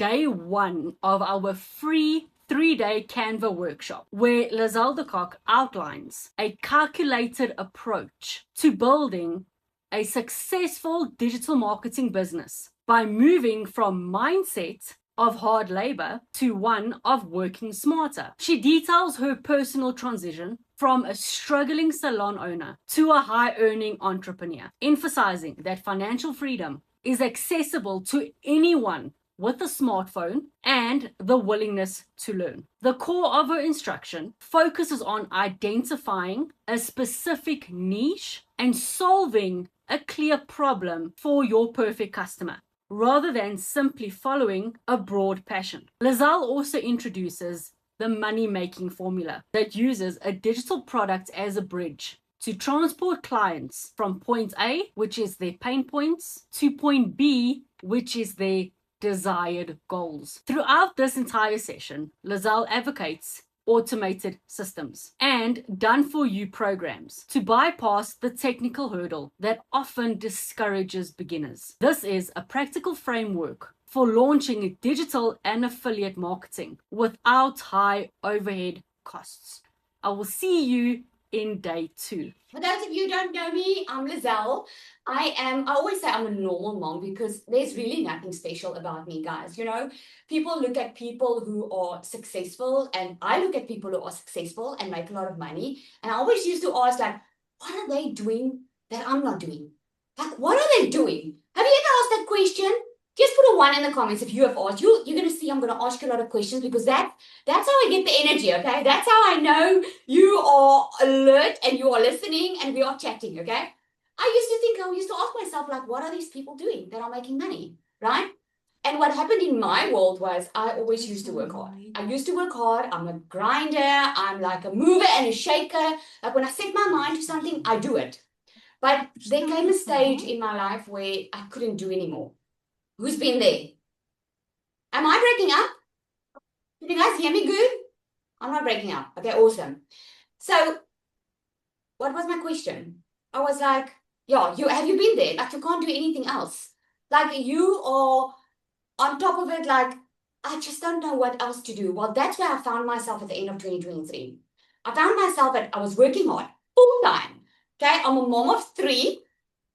day one of our free 3-day Canva workshop, where Lizelle de Kock outlines a calculated approach to building a successful digital marketing business by moving from mindset of hard labor to one of working smarter. She details her personal transition from a struggling salon owner to a high-earning entrepreneur, emphasizing that financial freedom is accessible to anyone with a smartphone and the willingness to learn. The core of her instruction focuses on identifying a specific niche and solving a clear problem for your perfect customer, rather than simply following a broad passion. Lizelle also introduces the money-making formula that uses a digital product as a bridge to transport clients from point A, which is their pain points, to point B, which is their desired goals. Throughout this entire session, Lizelle advocates automated systems and done-for-you programs to bypass the technical hurdle that often discourages beginners. This is a practical framework for launching digital and affiliate marketing without high overhead costs. I will see you in day 2. For those of you who don't know me, I'm Lizelle. I always say I'm a normal mom because there's really nothing special about me, guys. You know, people look at people who are successful, and I look at people who are successful and make a lot of money. And I always used to ask, like, what are they doing that I'm not doing? Like, what are they doing? Have you ever asked that question? Just put a 1 in the comments if you have asked. You're going to see I'm going to ask you a lot of questions because that's how I get the energy, okay? That's how I know you are alert and you are listening and we are chatting, okay? I used to ask myself, like, what are these people doing that are making money, right? And what happened in my world was I always used to work hard. I used to work hard. I'm a grinder. I'm like a mover and a shaker. Like when I set my mind to something, I do it. But there came a stage in my life where I couldn't do anymore. Who's been there? Am I breaking up? Can you guys hear me good? I'm not breaking up. Okay, awesome. So what was my question? I was like, yeah, have you been there? Like you can't do anything else. Like you are on top of it, like, I just don't know what else to do. Well, that's where I found myself at the end of 2023. I found myself I was working hard, full time. Okay, I'm a mom of 3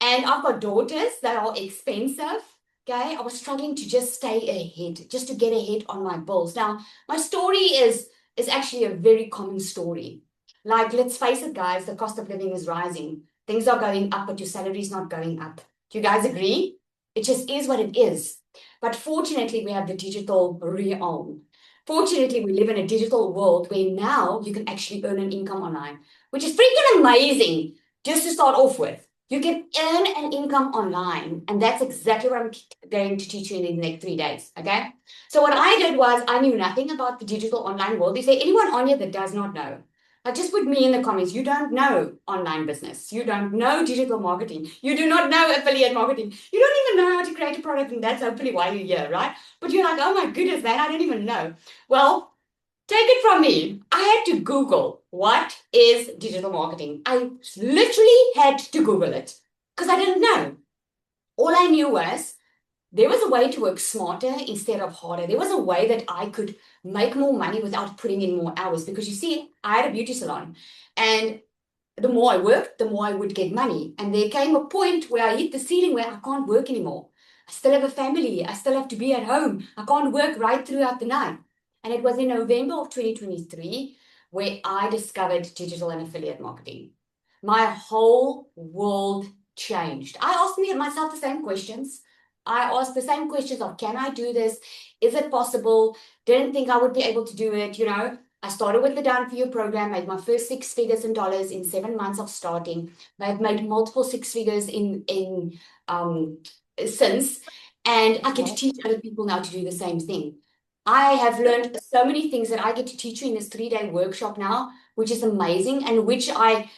and I've got daughters that are expensive. Okay, I was struggling to just stay ahead, just to get ahead on my bills. Now, my story is actually a very common story. Like, let's face it, guys, the cost of living is rising. Things are going up, but your salary is not going up. Do you guys agree? It just is what it is. But fortunately, we have the digital realm. Fortunately, we live in a digital world where now you can actually earn an income online, which is freaking amazing just to start off with. You can earn an income online, and that's exactly what I'm going to teach you in the next 3 days, okay? So what I did was I knew nothing about the digital online world. Is there anyone on here that does not know? Just put me in the comments. You don't know online business. You don't know digital marketing. You do not know affiliate marketing. You don't even know how to create a product, and that's hopefully why you're here, right? But you're like, oh my goodness, man, I don't even know. Well, take it from me. I had to Google what is digital marketing. I literally had to Google it because I didn't know. All I knew was there was a way to work smarter instead of harder. There was a way that I could make more money without putting in more hours. Because you see, I had a beauty salon, and the more I worked, the more I would get money. And there came a point where I hit the ceiling where I can't work anymore. I still have a family. I still have to be at home. I can't work right throughout the night. And it was in November of 2023 where I discovered digital and affiliate marketing. My whole world changed. I asked myself the same questions. I asked the same questions of, can I do this? Is it possible? Didn't think I would be able to do it, you know. I started with the Done For You program, made my first 6 figures in dollars in 7 months of starting. I've made multiple 6 figures since, and I get to teach other people now to do the same thing. I have learned so many things that I get to teach you in this 3-day workshop now, which is amazing, and which I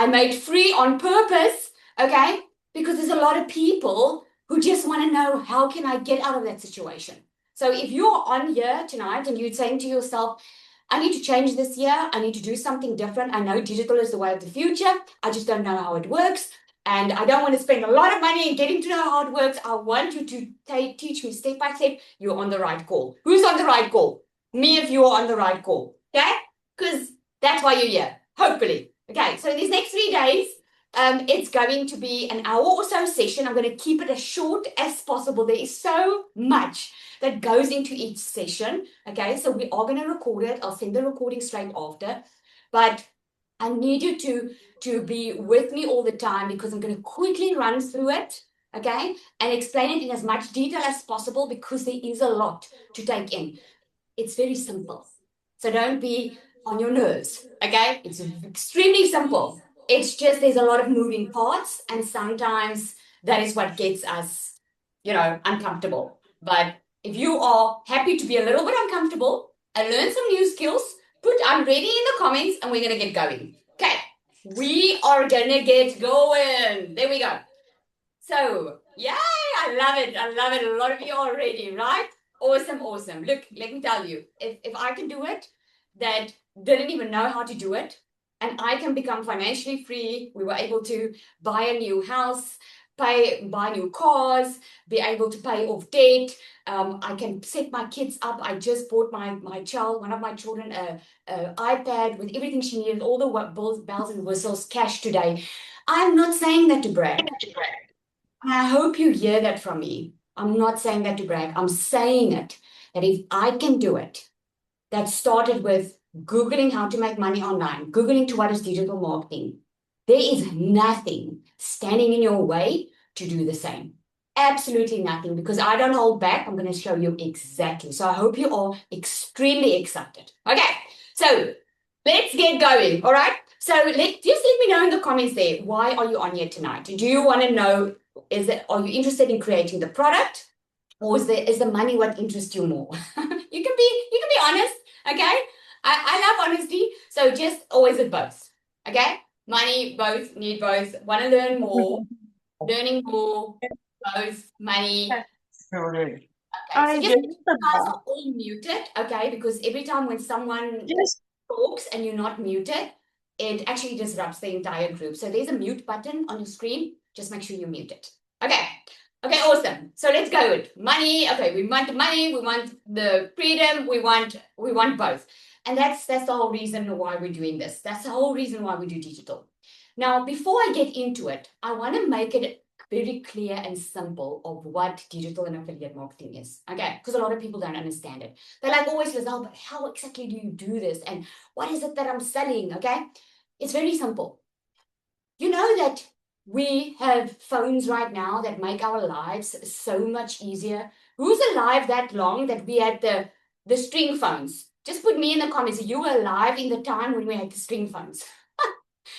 made free on purpose, okay? Because there's a lot of people who just want to know, how can I get out of that situation? So if you're on here tonight and you're saying to yourself, I need to change this year, I need to do something different. I know digital is the way of the future. I just don't know how it works. And I don't want to spend a lot of money in getting to know how it works. I want you to teach me step by step. You're on the right call. Who's on the right call? Me if you're on the right call. Okay? Because that's why you're here. Hopefully. Okay, so these next 3 days, it's going to be an hour or so session. I'm going to keep it as short as possible. There is so much that goes into each session. Okay, so we are going to record it. I'll send the recording straight after. But I need you to be with me all the time because I'm going to quickly run through it, okay, and explain it in as much detail as possible because there is a lot to take in. It's very simple. So don't be on your nerves, okay? It's extremely simple. It's just there's a lot of moving parts, and sometimes that is what gets us, uncomfortable. But if you are happy to be a little bit uncomfortable and learn some new skills, put I'm ready in the comments and we're going to get going. Okay, we are going to get going. There we go. So, yay, I love it. I love it. A lot of you are ready, right? Awesome, awesome. Look, let me tell you, if I can do it, that didn't even know how to do it, and I can become financially free. We were able to buy a new house, buy new cars, be able to pay off debt. I can set my kids up. I just bought my child, one of my children, a iPad with everything she needed, all the bells and whistles, cash today. I'm not saying that to brag. I hope you hear that from me. I'm not saying that to brag. I'm saying it that if I can do it, that started with Googling how to make money online, Googling to what is digital marketing. There is nothing standing in your way to do the same. Absolutely nothing, because I don't hold back. I'm going to show you exactly. So I hope you are extremely excited. Okay, so let's get going. All right. So just let me know in the comments there. Why are you on here tonight? Do you want to know? Are you interested in creating the product, or is the money what interests you more? You can be honest. Okay. I love honesty. So just always with both. Okay. Money, both, need both. Want to learn more, learning more, both, money. Okay, so just you guys are all muted, okay? Because every time when someone talks and you're not muted, it actually disrupts the entire group. So there's a mute button on your screen. Just make sure you mute it. Okay. Okay, awesome. So let's go with money. Okay, we want the money, we want the freedom, we want both. And that's the whole reason why we're doing this. That's the whole reason why we do digital. Now, before I get into it, I want to make it very clear and simple of what digital and affiliate marketing is. Okay, because a lot of people don't understand it. They're like, always, Lizelle, but how exactly do you do this? And what is it that I'm selling? Okay, it's very simple. You know that we have phones right now that make our lives so much easier. Who's alive that long that we had the string phones? Just put me in the comments. You were alive in the time when we had the string phones.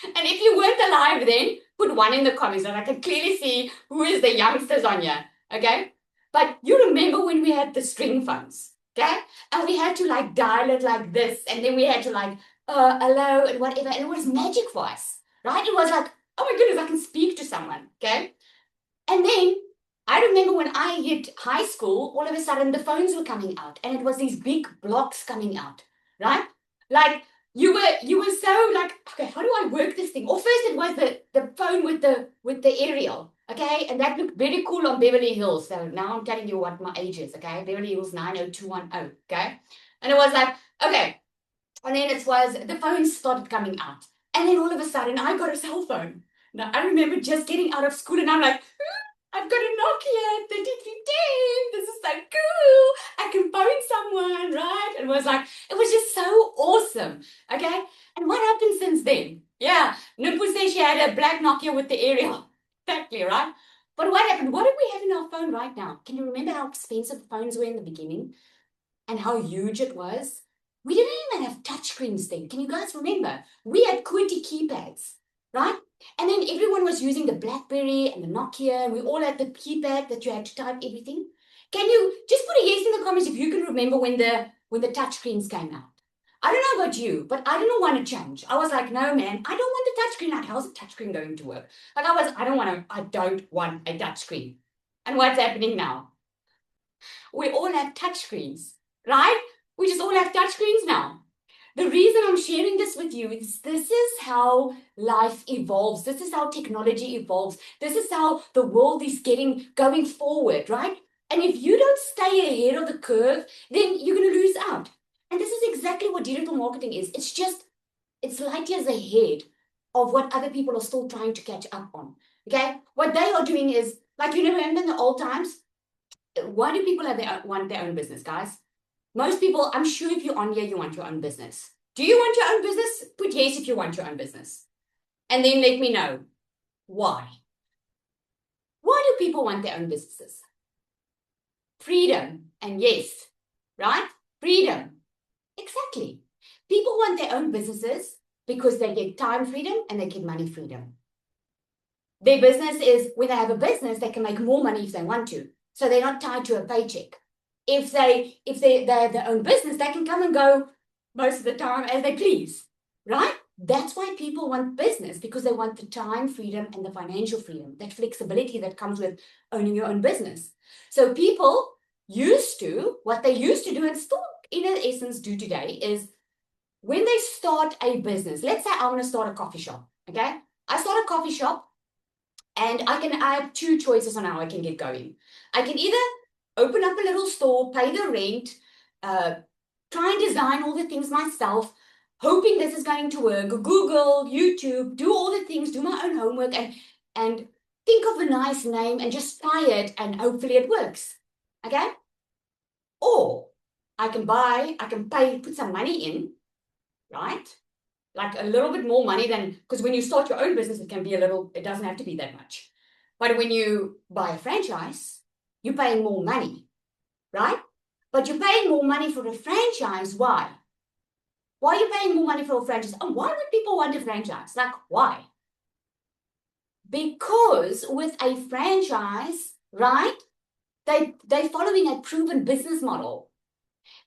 And if you weren't alive then, put one in the comments and I can clearly see who is the youngsters on here. Okay? But you remember when we had the string phones, okay? And we had to like dial it like this, and then we had to like, hello and whatever. And it was magic for us, right? It was like, oh my goodness, I can speak to someone, okay? And then I remember when I hit high school, all of a sudden the phones were coming out, and it was these big blocks coming out, right? Like you were so like, okay, how do I work this thing? Or first it was the phone with the aerial, okay? And that looked very cool on Beverly Hills. So now I'm telling you what my age is, okay? Beverly Hills 90210, okay? And it was like, okay. And then it was the phones started coming out. And then all of a sudden I got a cell phone. Now I remember just getting out of school and I'm like, I've got a Nokia 3310. This is so cool. I can phone someone, right? And it was just so awesome. Okay. And what happened since then? Yeah. Nupu said she had a black Nokia with the aerial. Exactly, right? But what happened? What do we have in our phone right now? Can you remember how expensive phones were in the beginning and how huge it was? We didn't even have touchscreens then. Can you guys remember? We had QWERTY keypads, right? And then everyone was using the BlackBerry and the Nokia, and we all had the keypad that you had to type everything. Can you just put a yes in the comments if you can remember when the touchscreens came out? I don't know about you, but I didn't want to change. I was like, no, man, I don't want the touchscreen. Like, how's a touchscreen going to work? Like, I don't want a touchscreen. And what's happening now? We all have touchscreens, right? We just all have touchscreens now. the reason I'm sharing this with you is this is how life evolves. This is how technology evolves. This is how the world is going forward, right? And if you don't stay ahead of the curve, then you're going to lose out. And this is exactly what digital marketing is. It's light years ahead of what other people are still trying to catch up on. Okay? What they are doing is, like, you remember in the old times, why do people want their own business, guys? Most people, I'm sure if you're on here, you want your own business. Do you want your own business? Put yes if you want your own business. And then let me know why. Why do people want their own businesses? Freedom. And yes, right? Freedom. Exactly. People want their own businesses because they get time freedom and they get money freedom. Their business is, when they have a business, they can make more money if they want to. So they're not tied to a paycheck. If they have their own business, they can come and go most of the time as they please, right? That's why people want business, because they want the time freedom and the financial freedom, that flexibility that comes with owning your own business. So people what they used to do, and still in essence do today, is when they start a business, let's say I want to start a coffee shop, okay? I start a coffee shop and I have two choices on how I can get going. I can either open up a little store, pay the rent, try and design all the things myself, hoping this is going to work, Google, YouTube, do all the things, do my own homework, and think of a nice name and just try it, and hopefully it works, okay? Or I can put some money in, right? Like a little bit more money than, because when you start your own business, it doesn't have to be that much. But when you buy a franchise, you're paying more money, right? But you're paying more money for a franchise. Why? Why are you paying more money for a franchise? And why would people want a franchise? Like, why? Because with a franchise, right, they're following a proven business model.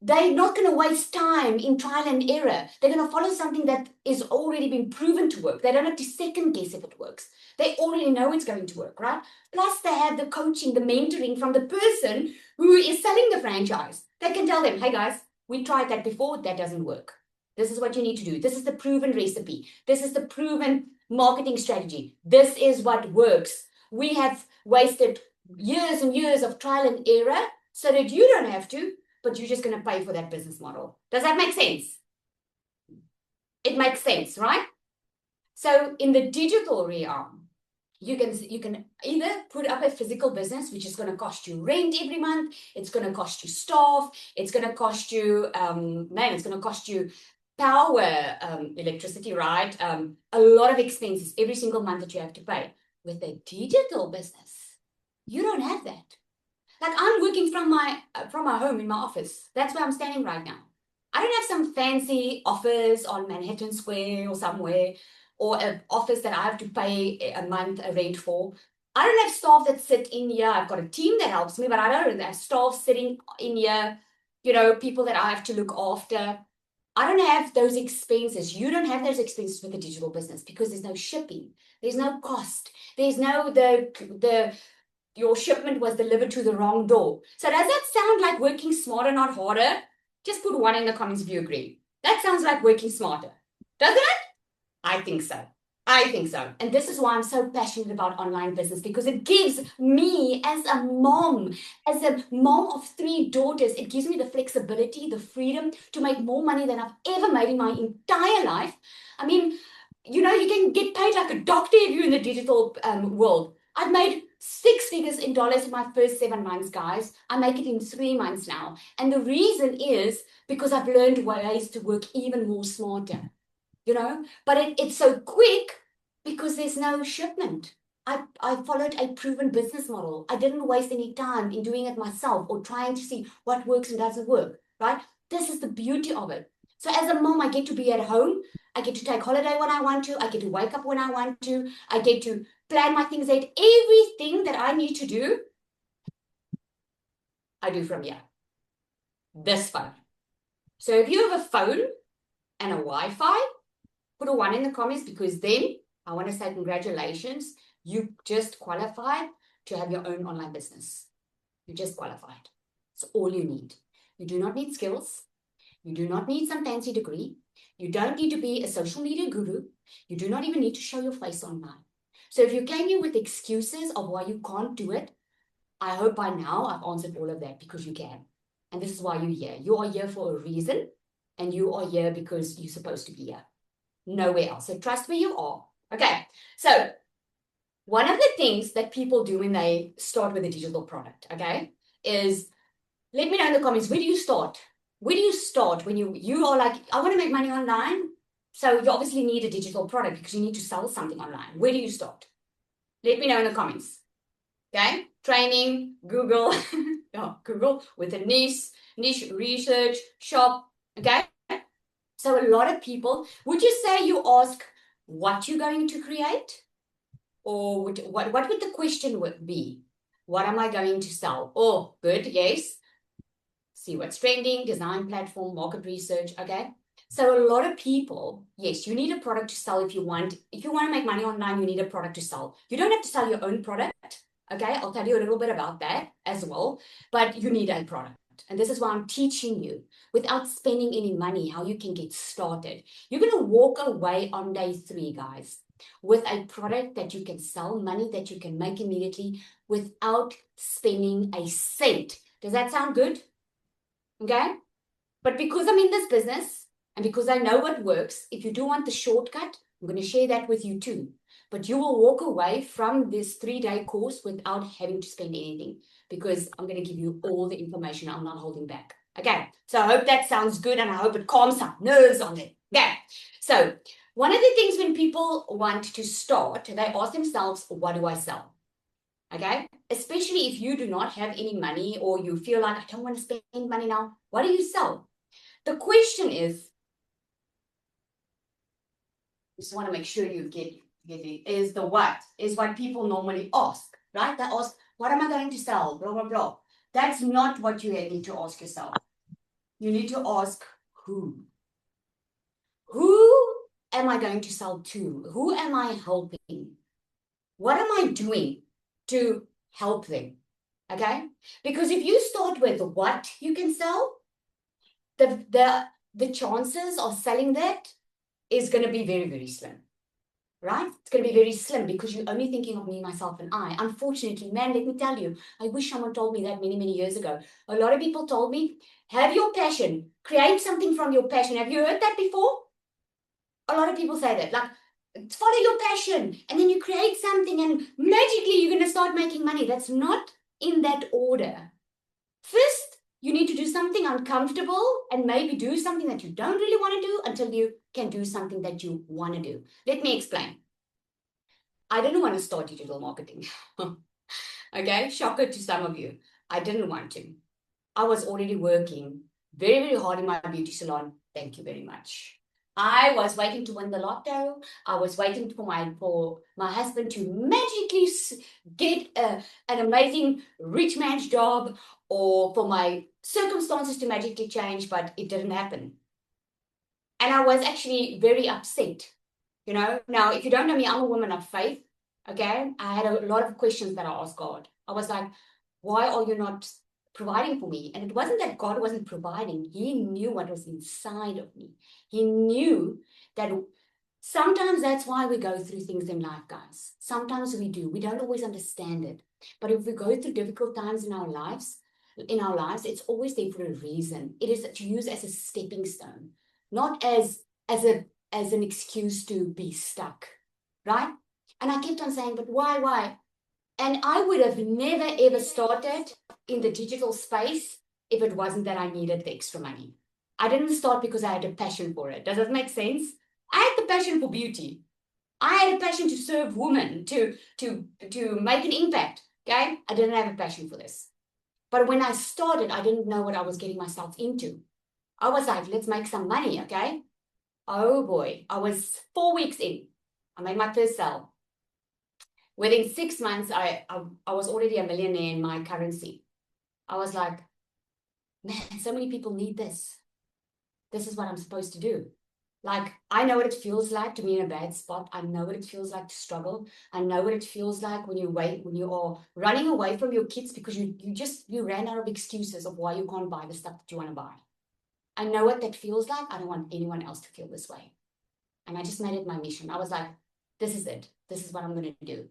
They're not going to waste time in trial and error. They're going to follow something that is already been proven to work. They don't have to second guess if it works. They already know it's going to work, right? Plus, they have the coaching, the mentoring from the person who is selling the franchise. They can tell them, hey guys, we tried that before, that doesn't work. This is what you need to do. This is the proven recipe. This is the proven marketing strategy. This is what works. We have wasted years and years of trial and error so that you don't have to, but you're just going to pay for that business model. Does that make sense? It makes sense, right? So in the digital realm, you can either put up a physical business, which is going to cost you rent every month. It's going to cost you staff. It's going to cost you, it's going to cost you power, electricity, right? A lot of expenses every single month that you have to pay. With a digital business, you don't have that. Like, I'm working from my home in my office. That's where I'm standing right now. I don't have some fancy office on Manhattan Square or somewhere, or an office that I have to pay a month a rent for. I don't have staff that sit in here. I've got a team that helps me, but I don't have staff sitting in here, people that I have to look after. I don't have those expenses. You don't have those expenses with a digital business, because there's no shipping. There's no cost. There's no your shipment was delivered to the wrong door. So does that sound like working smarter, not harder? Just put 1 in the comments if you agree. That sounds like working smarter. Doesn't it? I think so. I think so. And this is why I'm so passionate about online business, because it gives me, as a mom of 3 daughters, it gives me the flexibility, the freedom to make more money than I've ever made in my entire life. I mean, you can get paid like a doctor if you're in the digital world. I've made 6 figures in dollars in my first 7 months, guys. I make it in 3 months now. And the reason is because I've learned ways to work even more smarter. But it's so quick because there's no shipment. I followed a proven business model. I didn't waste any time in doing it myself or trying to see what works and doesn't work, right? This is the beauty of it. So as a mom, I get to be at home. I get to take holiday when I want to. I get to wake up when I want to. I get to plan my things out. Everything that I need to do, I do from here. This phone. So if you have a phone and a Wi-Fi, put a 1 in the comments, because then I want to say congratulations. You just qualified to have your own online business. You just qualified. It's all you need. You do not need skills. You do not need some fancy degree. You don't need to be a social media guru. You do not even need to show your face online. So if you came here with excuses of why you can't do it, I hope by now I've answered all of that, because you can. And this is why you're here. You are here for a reason, and you are here because you're supposed to be here. Nowhere else. So trust where you are. Okay. So one of the things that people do when they start with a digital product, okay, is let me know in the comments, where do you start? Where do you start when you are like, I want to make money online? So you obviously need a digital product because you need to sell something online. Where do you start? Let me know in the comments. Okay, training, Google, Google with a niche research, shop. Okay, so a lot of people, would you say you ask what you're going to create? Or what would the question be? What am I going to sell? Oh, good, yes. See what's trending, design platform, market research, okay? So a lot of people, yes, you need a product to sell if you want to make money online, you need a product to sell. You don't have to sell your own product, okay? I'll tell you a little bit about that as well, but you need a product. And this is why I'm teaching you, without spending any money, how you can get started. You're going to walk away on day 3, guys, with a product that you can sell, money that you can make immediately without spending a cent. Does that sound good? Okay? But because I'm in this business and because I know what works, if you do want the shortcut, I'm going to share that with you too. But you will walk away from this 3-day course without having to spend anything, because I'm going to give you all the information. I'm not holding back. Okay, so I hope that sounds good, and I hope it calms some nerves on it. Okay, so one of the things when people want to start, they ask themselves, what do I sell? Okay, especially if you do not have any money, or you feel like, I don't want to spend money now. What do you sell? The question is, just want to make sure you get it, is the what, is what people normally ask, right? They ask, what am I going to sell? Blah, blah, blah. That's not what you need to ask yourself. You need to ask who. Who am I going to sell to? Who am I helping? What am I doing to help them? Okay? Because if you start with what you can sell, the chances of selling that is going to be very, very slim, right? It's going to be very slim because you're only thinking of me, myself, and I. Unfortunately, man, let me tell you, I wish someone told me that many, many years ago. A lot of people told me, have your passion, create something from your passion. Have you heard that before? A lot of people say that, like, follow your passion, and then you create something, and magically you're going to start making money. That's not in that order. First, you need to do something uncomfortable and maybe do something that you don't really want to do until you can do something that you want to do. Let me explain. I didn't want to start digital marketing. Okay, shocker to some of you. I didn't want to. I was already working very, very hard in my beauty salon. Thank you very much. I was waiting to win the lotto. I was waiting for my husband to magically get an amazing rich man's job, or for my circumstances to magically change, but it didn't happen. And I was actually very upset. Now, if you don't know me, I'm a woman of faith. Okay, I had a lot of questions that I asked God. I was like, why are you not providing for me? And it wasn't that God wasn't providing. He knew what was inside of me. He knew that sometimes that's why we go through things in life, guys. Sometimes we do. We don't always understand it. But if we go through difficult times in our lives, it's always there for a reason. It is to use as a stepping stone, not as an excuse to be stuck, right? And I kept on saying, but why? And I would have never, ever started in the digital space if it wasn't that I needed the extra money. I didn't start because I had a passion for it. Does that make sense? I had the passion for beauty. I had a passion to serve women, to make an impact, okay? I didn't have a passion for this. But when I started, I didn't know what I was getting myself into. I was like, let's make some money, okay? Oh boy, I was 4 weeks in. I made my first sale. Within 6 months, I was already a millionaire in my currency. I was like, man, so many people need this. This is what I'm supposed to do. Like, I know what it feels like to be in a bad spot. I know what it feels like to struggle. I know what it feels like when you are running away from your kids because you ran out of excuses of why you can't buy the stuff that you want to buy. I know what that feels like. I don't want anyone else to feel this way. And I just made it my mission. I was like, this is it. This is what I'm going to do.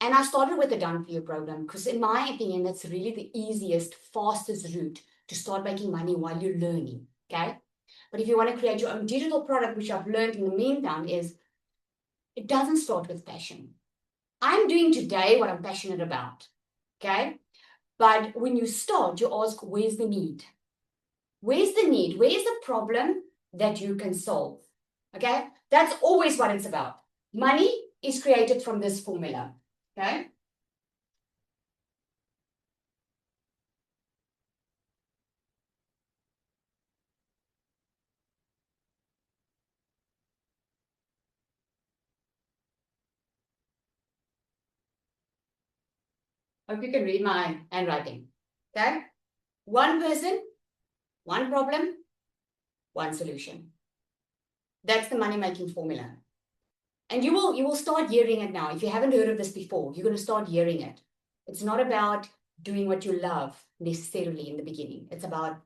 And I started with the Done For You program because in my opinion, that's really the easiest, fastest route to start making money while you're learning, okay? But if you want to create your own digital product, which I've learned in the meantime, is it doesn't start with passion. I'm doing today what I'm passionate about, okay? But when you start, you ask, where's the need? Where's the need? Where's the problem that you can solve? Okay? That's always what it's about. Money is created from this formula. Okay? Hope you can read my handwriting. Okay? One person, one problem, one solution. That's the money-making formula. And you will start hearing it now. If you haven't heard of this before, you're going to start hearing it. It's not about doing what you love necessarily in the beginning. It's about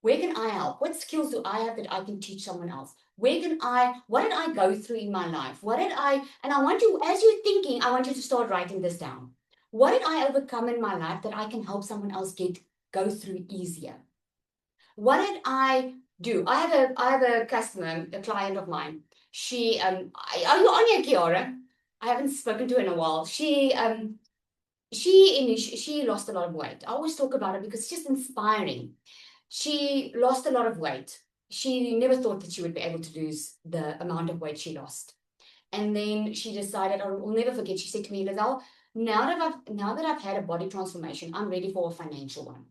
where can I help? What skills do I have that I can teach someone else? What did I go through in my life? And I want you, as you're thinking, I want you to start writing this down. What did I overcome in my life that I can help someone else go through easier? What did I do? I have a customer, a client of mine. She, are you on here, Kiara? I haven't spoken to her in a while. She lost a lot of weight. I always talk about it because it's just inspiring. She lost a lot of weight. She never thought that she would be able to lose the amount of weight she lost. And then she decided, I'll never forget, she said to me, Lizelle, now that I've had a body transformation, I'm ready for a financial one.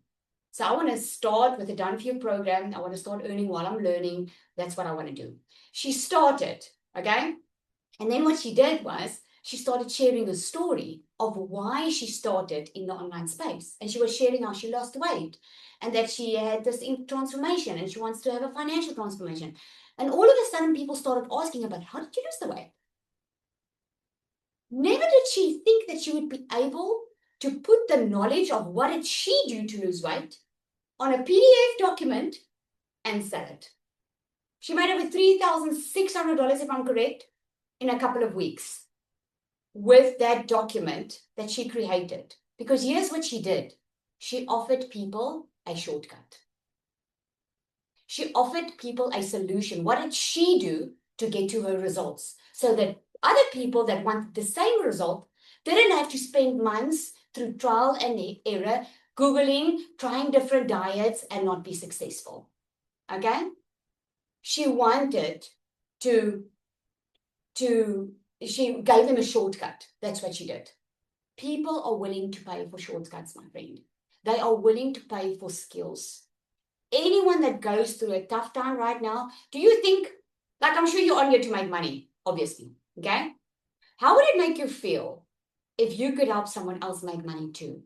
So I want to start with a Done For You program. I want to start earning while I'm learning. That's what I want to do. She started, okay? And then what she did was she started sharing a story of why she started in the online space. And she was sharing how she lost weight and that she had this transformation and she wants to have a financial transformation. And all of a sudden, people started asking about, how did you lose the weight? Never did she think that she would be able to put the knowledge of what did she do to lose weight on a PDF document and sell it. She made over $3,600, if I'm correct, in a couple of weeks with that document that she created. Because here's what she did. She offered people a shortcut. She offered people a solution. What did she do to get to her results? So that other people that wanted the same result didn't have to spend months through trial and error, Googling, trying different diets and not be successful. Okay? She wanted she gave them a shortcut. That's what she did. People are willing to pay for shortcuts, my friend. They are willing to pay for skills. Anyone that goes through a tough time right now, do you think, like I'm sure you're on here to make money, obviously, okay? How would it make you feel if you could help someone else make money too?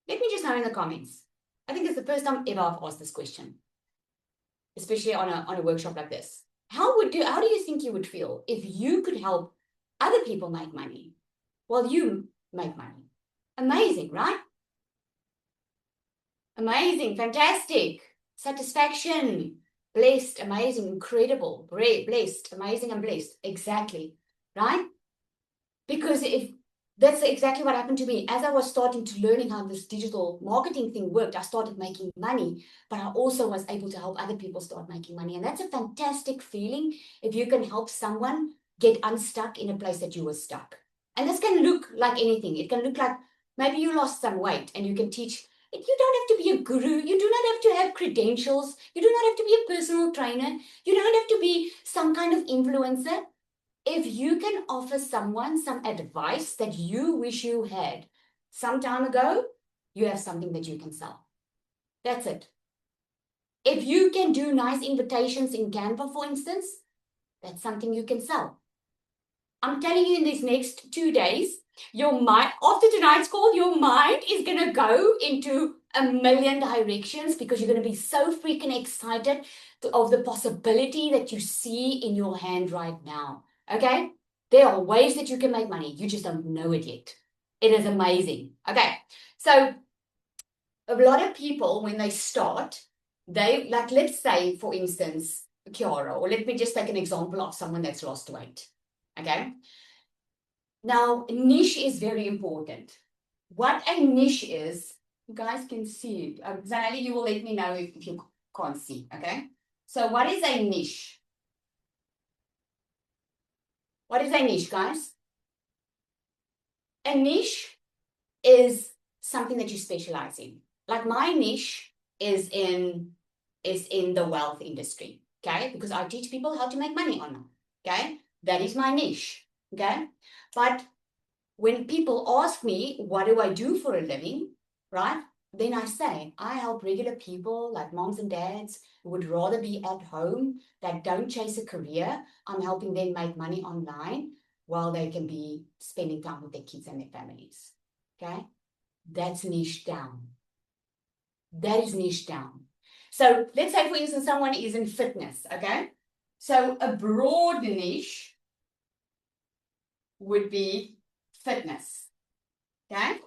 Let me just know in the comments. I think it's the first time ever I've asked this question, especially on a workshop like this. How do you think you would feel if you could help other people make money while you make money? Amazing, right? Amazing, fantastic, satisfaction, blessed, amazing, incredible, blessed, amazing, and blessed. Exactly, right? Because if that's exactly what happened to me. As I was starting to learning how this digital marketing thing worked, I started making money, but I also was able to help other people start making money. And that's a fantastic feeling if you can help someone get unstuck in a place that you were stuck. And this can look like anything. It can look like maybe you lost some weight and you can teach. You don't have to be a guru. You do not have to have credentials. You do not have to be a personal trainer. You don't have to be some kind of influencer. If you can offer someone some advice that you wish you had some time ago, you have something that you can sell. That's it. If you can do nice invitations in Canva, for instance, that's something you can sell. I'm telling you, in these next 2 days, your mind, after tonight's call, your mind is going to go into a million directions because you're going to be so freaking excited of the possibility that you see in your hand right now. Okay? There are ways that you can make money. You just don't know it yet. It is amazing. Okay. So a lot of people, when they start, They, like, let's say, for instance, Kiara, or let me just take an example of someone that's lost weight. Okay. Now, niche is very important. What a niche is, you guys can see it. Zanelli, you will let me know if you can't see. Okay. So, what is a niche? What is a niche, guys? A niche is something that you specialize in. Like my niche is in the wealth industry, okay? Because I teach people how to make money online, okay? That is my niche, okay? But when people ask me, what do I do for a living, right? Then I say, I help regular people like moms and dads who would rather be at home, that don't chase a career. I'm helping them make money online while they can be spending time with their kids and their families, okay? That's niche down. That is niche down. So let's say, for instance, someone is in fitness, okay? So a broad niche would be fitness, okay?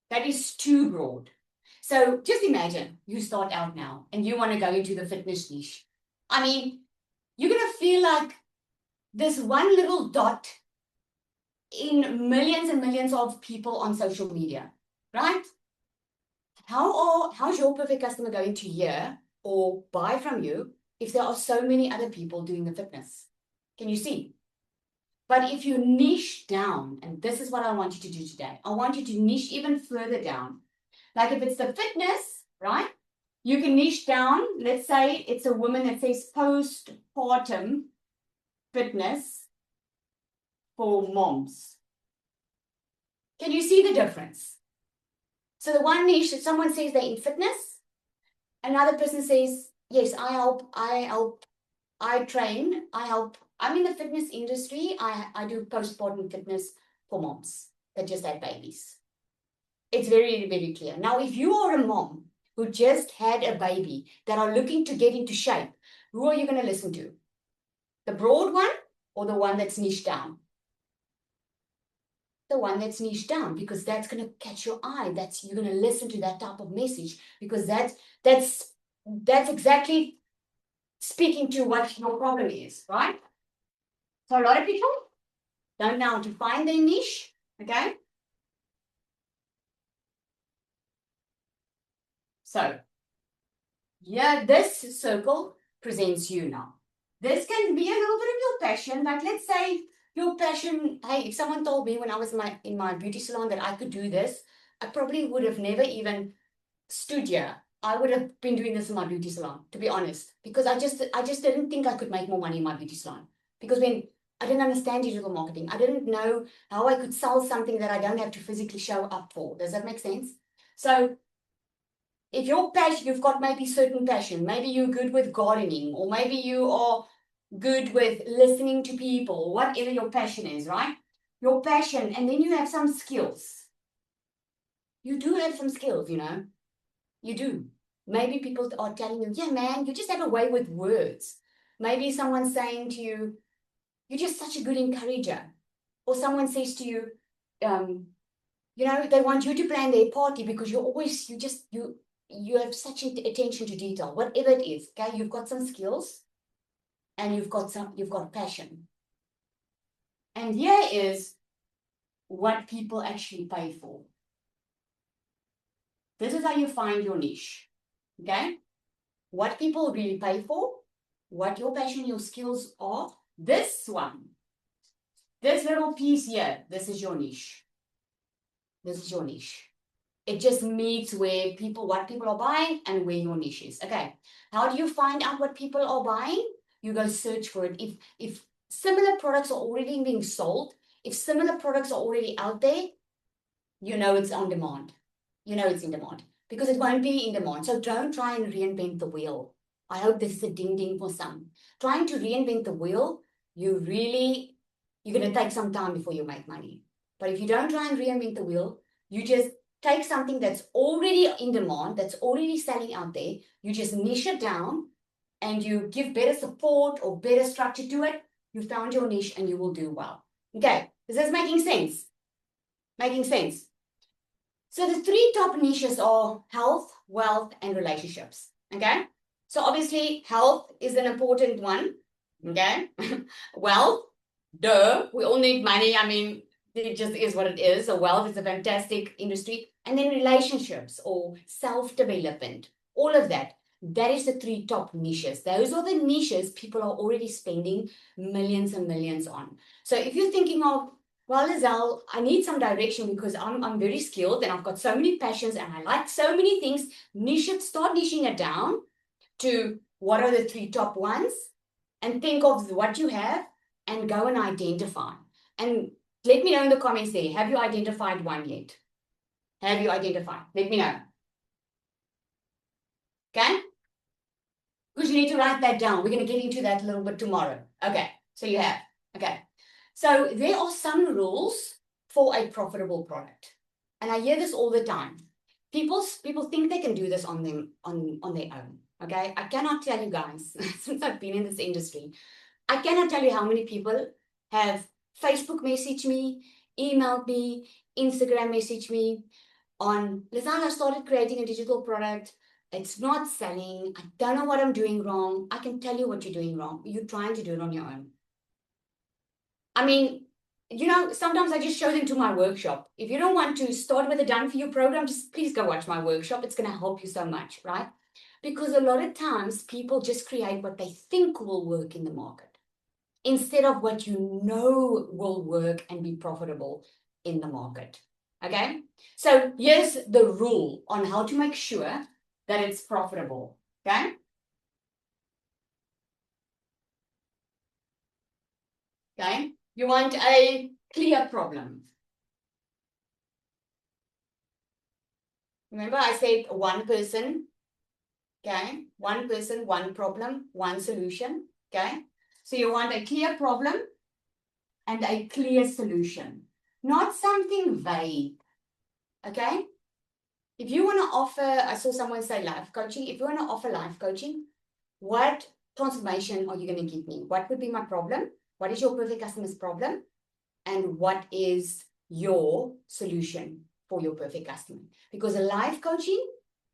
That is too broad. So just imagine you start out now and you want to go into the fitness niche. I mean, you're going to feel like this one little dot in millions and millions of people on social media, right? How's your perfect customer going to hear or buy from you if there are so many other people doing the fitness? Can you see? But if you niche down, and this is what I want you to do today, I want you to niche even further down. Like if it's the fitness, right? You can niche down. Let's say it's a woman that says postpartum fitness for moms. Can you see the difference? So the one niche, if someone says they're in fitness, another person says, yes, I train, I help. I'm in the fitness industry. I do postpartum fitness for moms that just had babies. It's very, very clear. Now, if you are a mom who just had a baby that are looking to get into shape, who are you going to listen to? The broad one or the one that's niche down? The one that's niche down, because that's going to catch your eye. That's, you're going to listen to that type of message, because that's exactly speaking to what your problem is, right? So a lot of people don't know how to find their niche, okay? So yeah, this circle presents you now. This can be a little bit of your passion. Like let's say your passion, hey, if someone told me when I was in my beauty salon that I could do this, I probably would have never even stood here. I would have been doing this in my beauty salon, to be honest, because I just didn't think I could make more money in my beauty salon. Because when I didn't understand digital marketing, I didn't know how I could sell something that I don't have to physically show up for. Does that make sense? So if your passion, you've got maybe certain passion, maybe you're good with gardening, or maybe you are good with listening to people, whatever your passion is, right? Your passion, and then you have some skills. You do have some skills, you know. You do. Maybe people are telling you, yeah, man, you just have a way with words. Maybe someone's saying to you, you're just such a good encourager. Or someone says to you, you know, they want you to plan their party because you have such attention to detail, whatever it is. Okay, you've got some skills and you've got passion. And here is what people actually pay for. This is how you find your niche. Okay, what people really pay for, what your passion, your skills are. This one, this little piece here, this is your niche. This is your niche. It just meets where what people are buying and where your niche is. Okay, how do you find out what people are buying? You go search for it. If similar products are already being sold, if similar products are already out there, you know it's on demand. You know it's in demand, because it won't be in demand. So don't try and reinvent the wheel. I hope this is a ding ding for some. Trying to reinvent the wheel, you're going to take some time before you make money. But if you don't try and reinvent the wheel, you just take something that's already in demand, that's already selling out there, you just niche it down and you give better support or better structure to it, you found your niche and you will do well. Okay, is this making sense? Making sense? So the three top niches are health, wealth, and relationships. Okay? So obviously health is an important one. Okay. Wealth, duh. We all need money. I mean, it just is what it is. So wealth is a fantastic industry. And then relationships or self-development, all of that. That is the three top niches. Those are the niches people are already spending millions and millions on. So if you're thinking of, well, Lizelle, I need some direction because I'm very skilled and I've got so many passions and I like so many things, start niching it down to what are the three top ones and think of what you have and go and identify. And let me know in the comments there, have you identified one yet? Have you identified? Let me know. Okay? Because you need to write that down. We're going to get into that a little bit tomorrow. Okay, so you have. Okay. So there are some rules for a profitable product. And I hear this all the time. People think they can do this on their own. Okay, I cannot tell you guys, since I've been in this industry, I cannot tell you how many people have Facebook messaged me, emailed me, Instagram messaged me on, Lizanne, I started creating a digital product. It's not selling. I don't know what I'm doing wrong. I can tell you what you're doing wrong. You're trying to do it on your own. I mean, sometimes I just show them to my workshop. If you don't want to start with a done for you program, just please go watch my workshop. It's going to help you so much, right? Because a lot of times people just create what they think will work in the market instead of what you know will work and be profitable in the market. Okay? So here's the rule on how to make sure that it's profitable. Okay? Okay? You want a clear problem. Remember I said one person, okay? One person, one problem, one solution, okay? So you want a clear problem and a clear solution, not something vague, okay? If you want to offer, I saw someone say life coaching. If you want to offer life coaching, what transformation are you going to give me? What would be my problem? What is your perfect customer's problem? And what is your solution for your perfect customer? Because a life coaching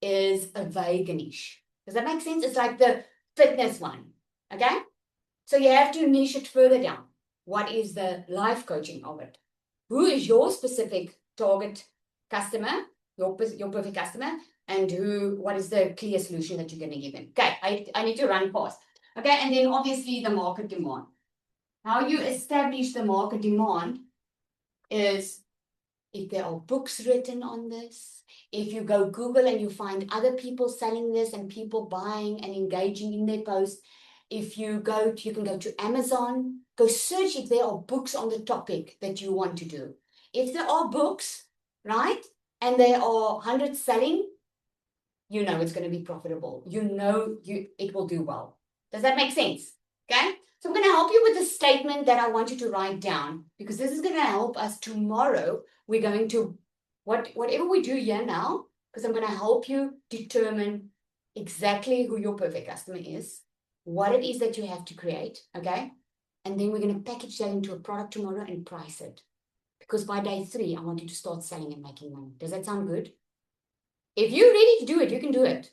is a vague niche. Does that make sense? It's like the fitness one, okay? So you have to niche it further down. What is the life coaching of it? Who is your specific target customer, your perfect customer, and what is the clear solution that you're going to give them? Okay, I need to run fast. Okay, and then obviously the market demand. How you establish the market demand is if there are books written on this, if you go Google and you find other people selling this and people buying and engaging in their posts, if you can go to Amazon, go search if there are books on the topic that you want to do. If there are books, right, and there are 100 selling, you know it's going to be profitable. You know it will do well. Does that make sense? Okay? So I'm going to help you with a statement that I want you to write down because this is going to help us tomorrow. We're going to, whatever we do here now, because I'm going to help you determine exactly who your perfect customer is, what it is that you have to create, okay? And then we're going to package that into a product tomorrow and price it. Because by day 3, I want you to start selling and making money. Does that sound good? If you're ready to do it, you can do it.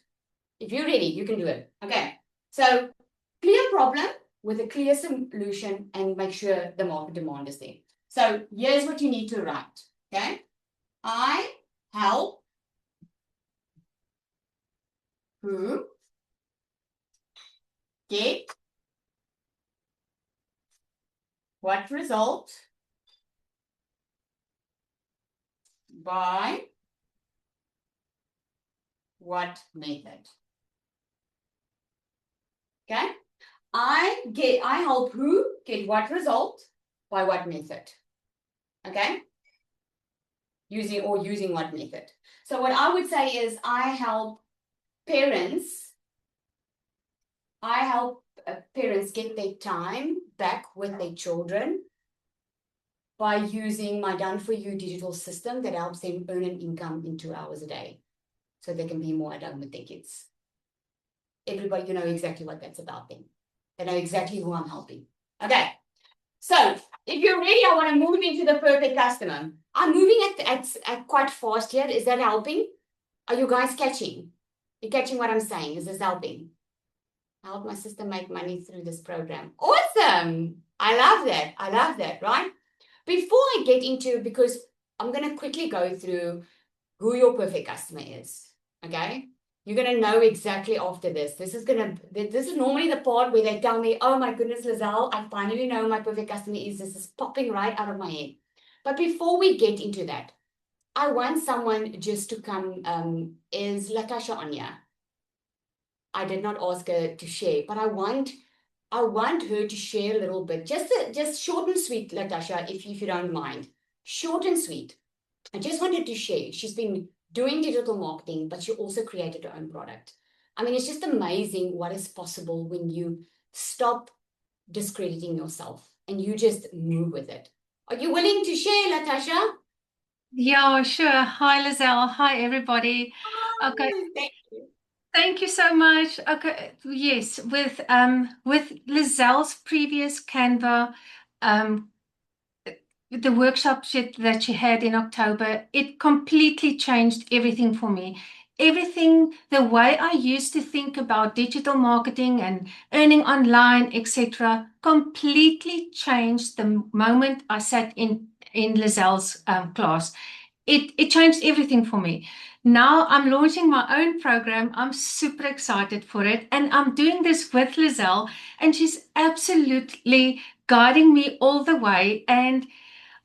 If you're ready, you can do it. Okay. So clear problem with a clear solution and make sure the market demand is there. So here's what you need to write. Okay. I help who get what result by what method. Okay. I help who get what result by what method. Okay. Using what method. So what I would say is I help parents get their time back with their children by using my done for you digital system that helps them earn an income in 2 hours a day so they can be more at home with their kids. Everybody, you know exactly what that's about then. They know exactly who I'm helping. Okay. So if you're ready, I want to move into the perfect customer. I'm moving at quite fast here. Is that helping? Are you guys catching? You're catching what I'm saying? Is this helping? help my sister make money through this program. Awesome. I love that. I love that, right? Before I get into, because I'm going to quickly go through who your perfect customer is. Okay. You're going to know exactly after this. This is normally the part where they tell me, oh my goodness, Lizelle, I finally know who my perfect customer is. This is popping right out of my head. But before we get into that, I want someone just to come, is Latasha Anya. I did not ask her to share, but I want her to share a little bit. Just short and sweet, Latasha, if you don't mind. Short and sweet. I just wanted to share. She's been doing digital marketing, but she also created her own product. I mean, it's just amazing what is possible when you stop discrediting yourself and you just move with it. Are you willing to share, Latasha? Yeah, sure. Hi, Lizelle. Hi, everybody. Okay, Thank you. thank you so much. Okay, yes, with Lizelle's previous Canva um the workshop that she had in October, it completely changed everything for me. Everything, the way I used to think about digital marketing and earning online, etc., completely changed the moment I sat in Lizelle's class. It changed everything for me. Now I'm launching my own program. I'm super excited for it. And I'm doing this with Lizelle, and she's absolutely guiding me all the way. And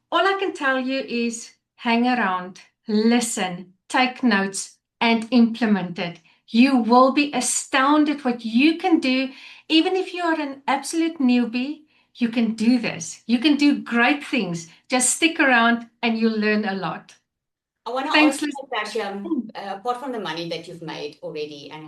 all I can tell you is hang around, listen, take notes, and implement it. You will be astounded what you can do. Even if you are an absolute newbie, you can do this. You can do great things. Just stick around and you'll learn a lot. I want to Thanks, ask Liz. you, Natasha, apart from the money that you've made already and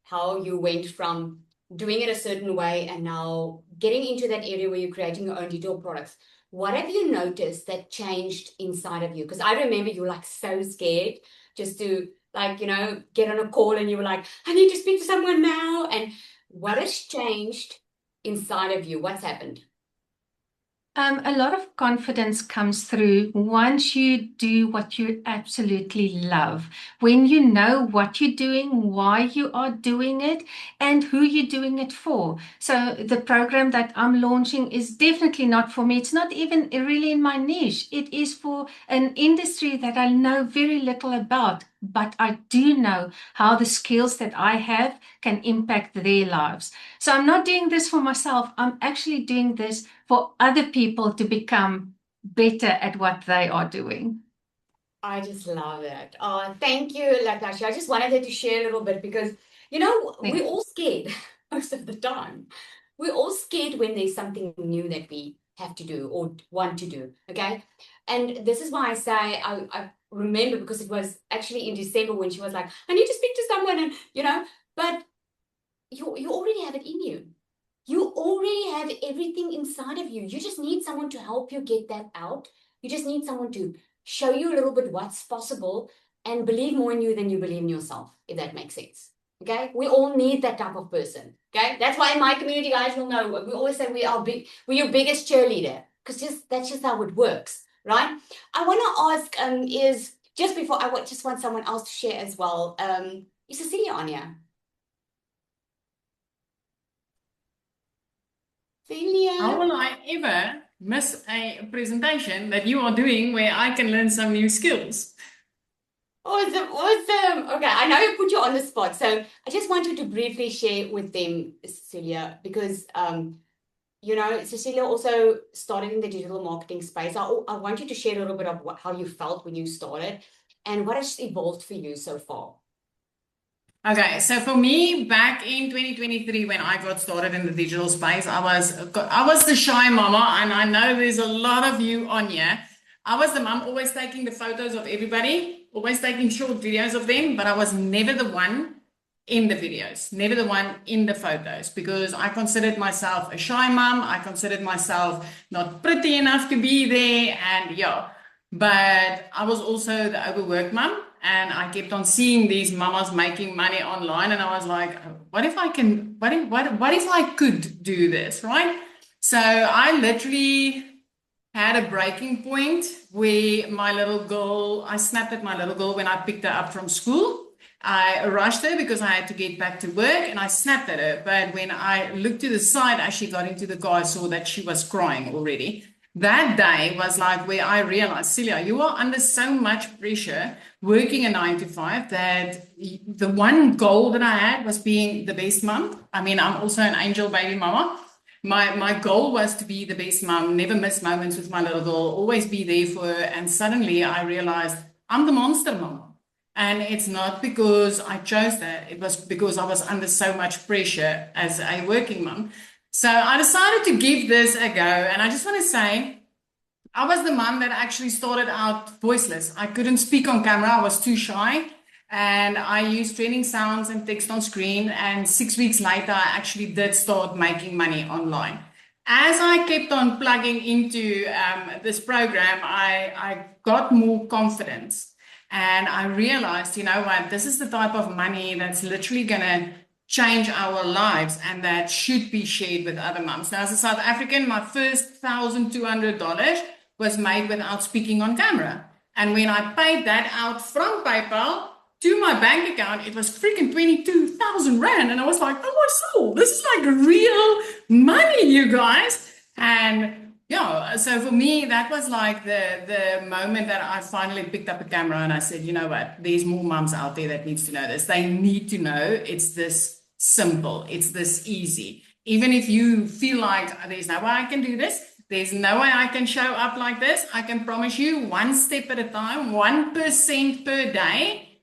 how you went from doing it a certain way and now getting into that area where you're creating your own digital products, what have you noticed that changed inside of you? Because I remember you were like so scared just to like, get on a call and you were like, I need to speak to someone now. And what has changed inside of you? What's happened? A lot of confidence comes through once you do what you absolutely love. When you know what you're doing, why you are doing it, and who you're doing it for. So, the program that I'm launching is definitely not for me. It's not even really in my niche. It is for an industry that I know very little about, but I do know how the skills that I have can impact their lives. So, I'm not doing this for myself. I'm actually doing this for other people to become better at what they are doing. I just love it. Thank you, Latasha. I just wanted her to share a little bit because, we're all scared most of the time. We're all scared when there's something new that we have to do or want to do. Okay. And this is why I say I remember because it was actually in December when she was like, I need to speak to someone and but you already have it in you. You already have everything inside of you. You just need someone to help you get that out. You just need someone to show you a little bit what's possible and believe more in you than you believe in yourself, if that makes sense. Okay? We all need that type of person. Okay? That's why in my community, guys, will know. We always say we're your biggest cheerleader. Because that's just how it works. Right? I want to ask, is just before just want someone else to share as well. Is Cecilia on here? How Celia. will I ever miss a presentation that you are doing where I can learn some new skills? Awesome, awesome. Okay, I know I put you on the spot, so I just want you to briefly share with them, Cecilia, because Cecilia also started in the digital marketing space. I want you to share a little bit of how you felt when you started and what has evolved for you so far. Okay, so for me, back in 2023, when I got started in the digital space, I was the shy mama, and I know there's a lot of you on here. I was the mom always taking the photos of everybody, always taking short videos of them, but I was never the one in the videos, never the one in the photos, because I considered myself a shy mom. I considered myself not pretty enough to be there, and yeah. But I was also the overworked mom, and I kept on seeing these mamas making money online, and I was like, what if I can, what if I could do this, right? So I literally had a breaking point where my little girl, I snapped at my little girl when I picked her up from school. I rushed her because I had to get back to work and I snapped at her. But when I looked to the side as she got into the car, I saw that she was crying already. That day was like where I realized, Celia, you are under so much pressure working a 9 to 5 that the one goal that I had was being the best mom. I mean, I'm also an angel baby mama. My goal was to be the best mom, never miss moments with my little girl, always be there for her. And suddenly I realized I'm the monster mom. And it's not because I chose that. It was because I was under so much pressure as a working mom. So I decided to give this a go. And I just want to say, I was the mom that actually started out voiceless. I couldn't speak on camera. I was too shy. And I used training sounds and text on screen. And 6 weeks later, I actually did start making money online. As I kept on plugging into this program, I got more confidence. And I realized, you know what, this is the type of money that's literally going to change our lives and that should be shared with other moms. Now, as a South African, my first $1,200 was made without speaking on camera. And when I paid that out from PayPal to my bank account, it was freaking 22,000 Rand. And I was like, oh my soul, this is like real money, you guys. And yeah, so for me, that was like the moment that I finally picked up a camera and I said, you know what, there's more moms out there that needs to know this. They need to know it's this simple, it's this easy. Even if you feel like there's no way I can do this, there's no way I can show up like this, I can promise you, one step at a time, 1% per day.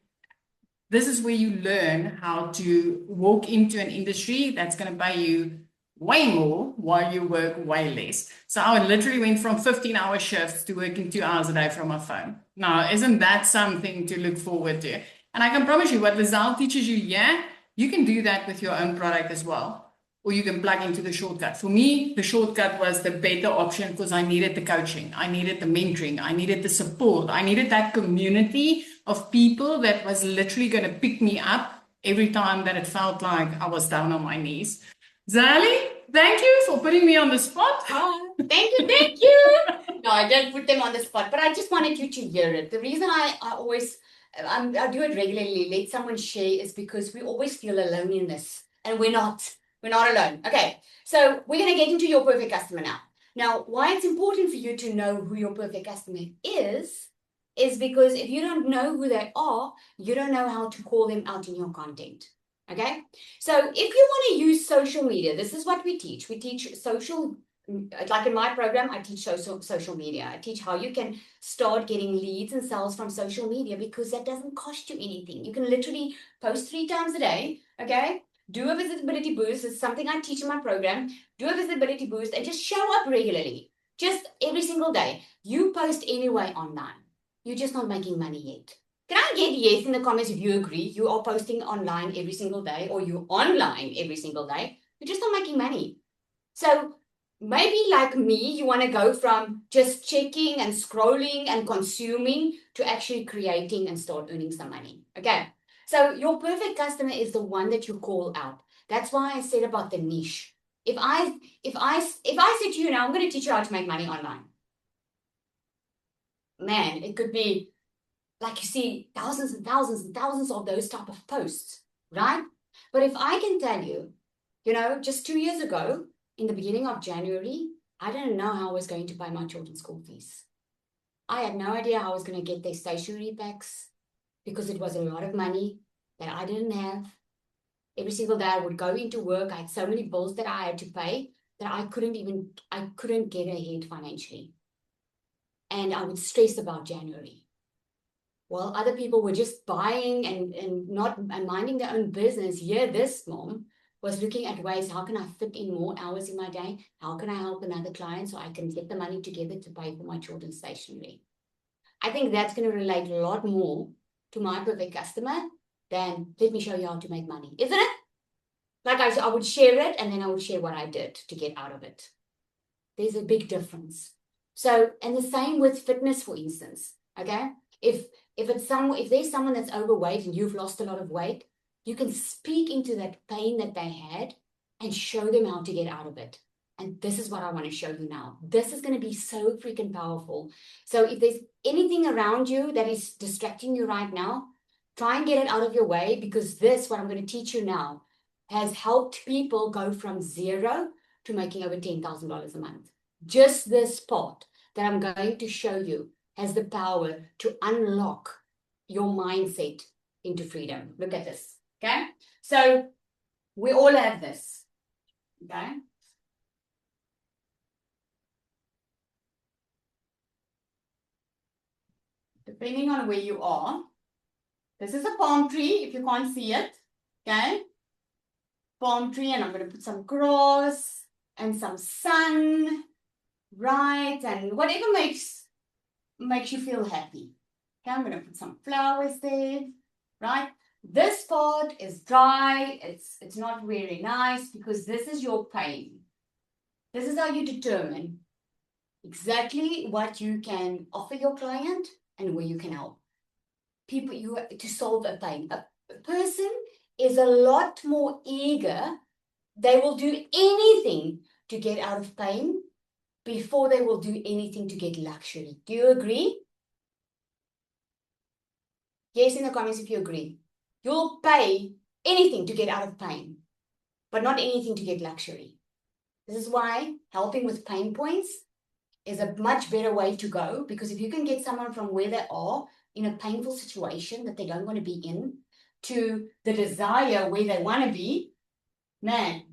This is where you learn how to walk into an industry that's going to pay you way more while you work way less. So I literally went from 15-hour shifts to working 2 hours a day from my phone. Now, isn't that something to look forward to? And I can promise you what Lizelle teaches you, yeah, you can do that with your own product as well. Or you can plug into the shortcut. For me, the shortcut was the better option because I needed the coaching. I needed the mentoring. I needed the support. I needed that community of people that was literally going to pick me up every time that it felt like I was down on my knees. Zali, thank you for putting me on the spot. Oh, thank you, thank you. No, I didn't put them on the spot, but I just wanted you to hear it. The reason I always, I do it regularly, let someone share, is because we always feel alone in this, and we're not alone. Okay, so we're going to get into your perfect customer now. Now, why it's important for you to know who your perfect customer is because if you don't know who they are, you don't know how to call them out in your content. Okay, so if you want to use social media, this is what we teach. We teach social, like in my program, I teach social media. I teach how you can start getting leads and sales from social media because that doesn't cost you anything. You can literally post 3 times a day, okay? Do a visibility boost. It's something I teach in my program. Do a visibility boost and just show up regularly, just every single day. You post anyway online. You're just not making money yet. Can I get yes in the comments if you agree you are posting online every single day or you're online every single day? You're just not making money. So maybe like me, you want to go from just checking and scrolling and consuming to actually creating and start earning some money. Okay. So your perfect customer is the one that you call out. That's why I said about the niche. If I said to you now, I'm going to teach you how to make money online. Man, it could be like you see thousands and thousands and thousands of those type of posts, right? But if I can tell you, just 2 years ago, in the beginning of January, I didn't know how I was going to pay my children's school fees. I had no idea how I was going to get their stationery packs because it was a lot of money that I didn't have. Every single day I would go into work. I had so many bills that I had to pay that I couldn't get ahead financially. And I would stress about January. While other people were just buying and minding their own business, here this mom was looking at ways, how can I fit in more hours in my day? How can I help another client so I can get the money together to pay for my children's stationery? I think that's going to relate a lot more to my perfect customer than let me show you how to make money, isn't it? Like I would share it and then I would share what I did to get out of it. There's a big difference. So, and the same with fitness, for instance, okay? If there's someone that's overweight and you've lost a lot of weight, you can speak into that pain that they had and show them how to get out of it. And this is what I want to show you now. This is going to be so freaking powerful. So if there's anything around you that is distracting you right now, Try and get it out of your way, because this, what I'm going to teach you now, has helped people go from 0 to making over $10,000 a month. Just this part that I'm going to show you has the power to unlock your mindset into freedom. Look at this, okay? So we all have this, okay? Depending on where you are, this is a palm tree, if you can't see it, okay? Palm tree, and I'm going to put some grass and some sun, right? And whatever makes you feel happy. Okay, I'm going to put some flowers there, right? This part is dry. It's not very nice, because this is your pain. This is how you determine exactly what you can offer your client and where you can help people to solve a pain. A person is a lot more eager. They will do anything to get out of pain before they will do anything to get luxury. Do you agree? Yes, in the comments if you agree. You'll pay anything to get out of pain, but not anything to get luxury. This is why helping with pain points is a much better way to go, because if you can get someone from where they are in a painful situation that they don't want to be in to the desire where they want to be, man,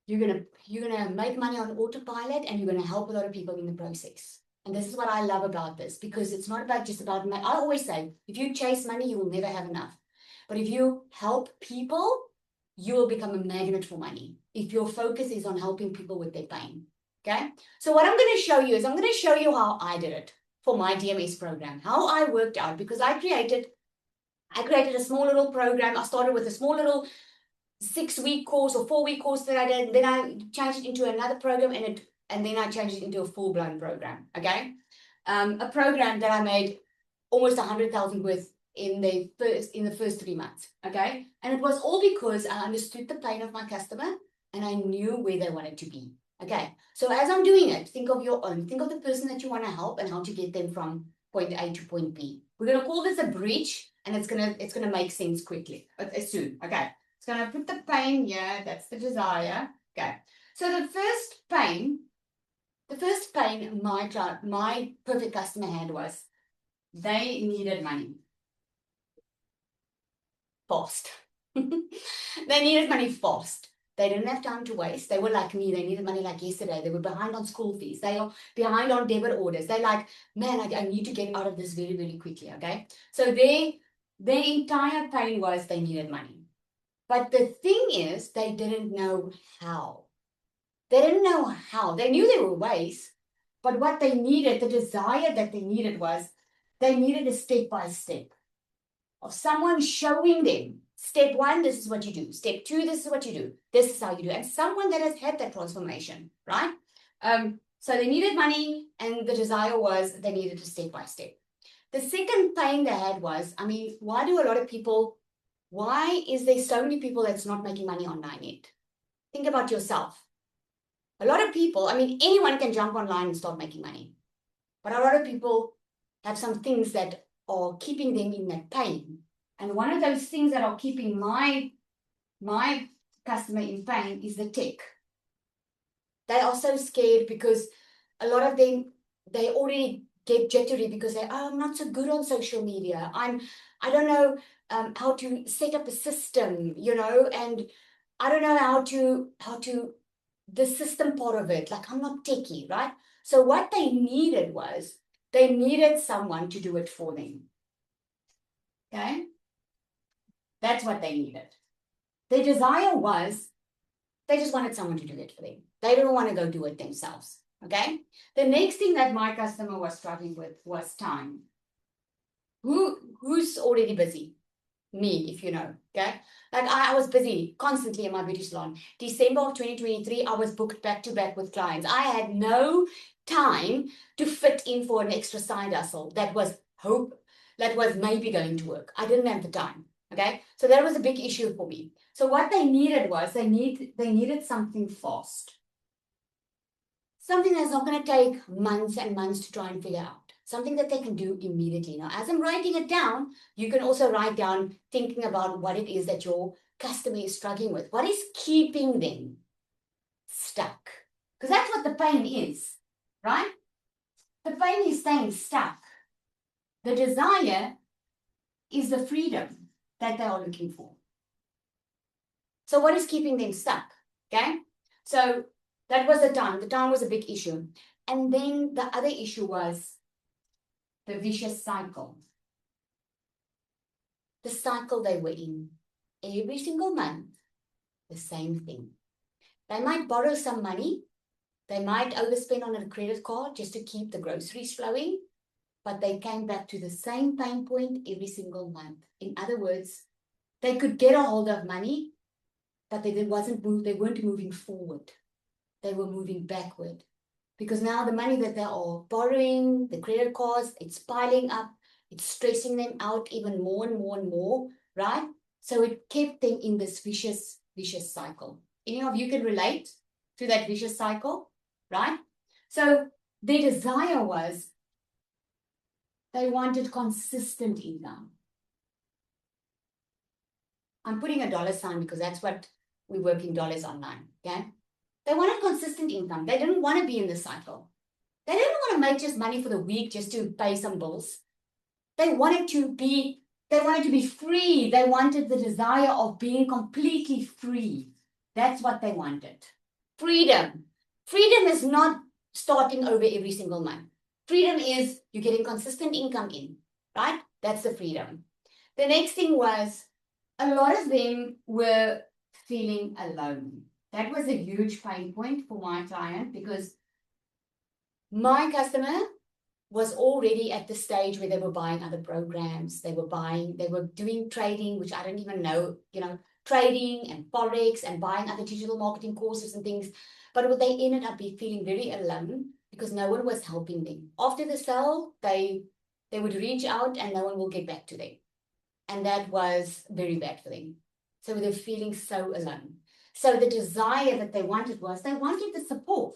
you're gonna make money on autopilot, and you're gonna help a lot of people in the process. And this is what I love about this, because it's not about just about money. I always say, if you chase money, you will never have enough. But if you help people, you will become a magnet for money, if your focus is on helping people with their pain. Okay? So what I'm going to show you is, I'm going to show you how I did it for my DMS program, how I worked out, because I created a small little program. I started with a small little 6-week course or 4-week course that I did. Then I changed it into another program, and then I changed it into a full-blown program. Okay, a program that I made almost 100,000 worth in the first 3 months. Okay, and it was all because I understood the pain of my customer, and I knew where they wanted to be. Okay, so as I'm doing it, think of your own. Think of the person that you want to help and how to get them from point A to point B. We're gonna call this a bridge, and it's gonna make sense quickly, soon. Okay. So I put the pain here, that's the desire. Okay. So the first pain my perfect customer had was they needed money fast. They needed money fast. They didn't have time to waste. They were like me. They needed money like yesterday. They were behind on school fees. They are behind on debit orders. They're like, man, I need to get out of this very, very quickly. Okay. So their entire pain was they needed money. But the thing is, they didn't know how. They didn't know how. They knew there were ways, but what they needed, the desire that they needed was, they needed a step-by-step of someone showing them, step 1, this is what you do. Step 2, this is what you do. This is how you do. And someone that has had that transformation, right? So they needed money, and the desire was they needed a step-by-step. The second pain they had was, I mean, why is there so many people that's not making money online yet? Think about yourself. A lot of people, I mean, anyone can jump online and start making money. But a lot of people have some things that are keeping them in that pain. And one of those things that are keeping my customer in pain is the tech. They are so scared because a lot of them, they already get jittery because I'm not so good on social media. I don't know how to set up a system, and I don't know how to the system part of it. Like, I'm not techie, right? So what they needed was, they needed someone to do it for them. Okay? That's what they needed. Their desire was, they just wanted someone to do it for them. They didn't want to go do it themselves. Okay? The next thing that my customer was struggling with was time. Who's already busy? Me, if you know. Okay? Like, I was busy constantly in my beauty salon. December of 2023, I was booked back to back with clients. I had no time to fit in for an extra side hustle that was maybe going to work. I didn't have the time. Okay? So that was a big issue for me. So what they needed was, they needed something fast. Something that's not going to take months and months to try and figure out. something that they can do immediately. Now, as I'm writing it down, you can also write down thinking about what it is that your customer is struggling with. What is keeping them stuck? Because that's what the pain is, right? The pain is staying stuck. The desire is the freedom that they are looking for. So what is keeping them stuck? Okay, so that was the time. The time was a big issue. And then the other issue was the vicious cycle. The cycle they were in. Every single month, the same thing. They might borrow some money. They might overspend on a credit card just to keep the groceries flowing. But they came back to the same pain point every single month. In other words, they could get a hold of money, but they weren't moving forward. They were moving backward. Because now the money that they are borrowing, the credit cards, it's piling up. It's stressing them out even more and more and more, right? So it kept them in this vicious cycle. Any of you can relate to that vicious cycle, right? So their desire was they wanted consistent income. I'm putting a dollar sign because that's what we work in dollars online, okay? They wanted consistent income. They didn't want to be in this cycle. They didn't want to make just money for the week just to pay some bills. They wanted to be free. They wanted the desire of being completely free. That's what they wanted. Freedom. Freedom is not starting over every single month. Freedom is you're getting consistent income in, right? That's the freedom. The next thing was a lot of them were feeling alone. That was a huge pain point for my client because my customer was already at the stage where they were buying other programs. They were doing trading, which I don't even know, trading and Forex and buying other digital marketing courses and things. But they ended up feeling very alone because no one was helping them. After the sale, they would reach out and no one will get back to them. And that was very bad for them. So they're feeling so alone. So the desire that they wanted was they wanted the support.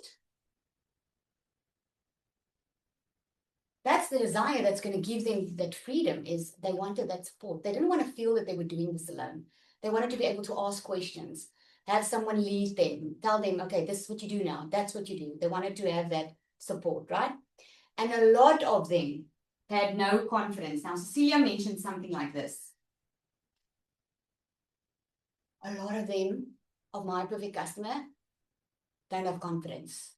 That's the desire that's going to give them that freedom, is they wanted that support. They didn't want to feel that they were doing this alone. They wanted to be able to ask questions, have someone lead them, tell them, okay, this is what you do now. That's what you do. They wanted to have that support, right? And a lot of them had no confidence. Now, Cecilia mentioned something like this. A lot of them, of my perfect customer, don't have confidence.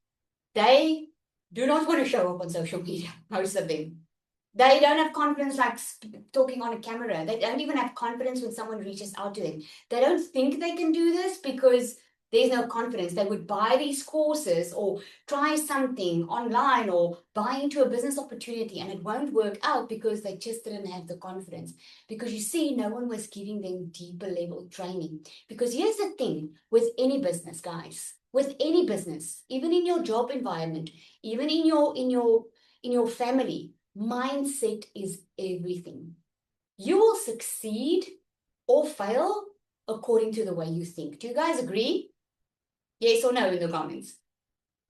They do not want to show up on social media, most of them. They don't have confidence like talking on a camera. They don't even have confidence when someone reaches out to them. They don't think they can do this because there's no confidence. They would buy these courses or try something online or buy into a business opportunity and it won't work out because they just didn't have the confidence. Because you see, no one was giving them deeper level training. Because here's the thing with any business, guys, with any business, even in your job environment, even in your family, mindset is everything. You will succeed or fail according to the way you think. Do you guys agree? Yes or no in the comments.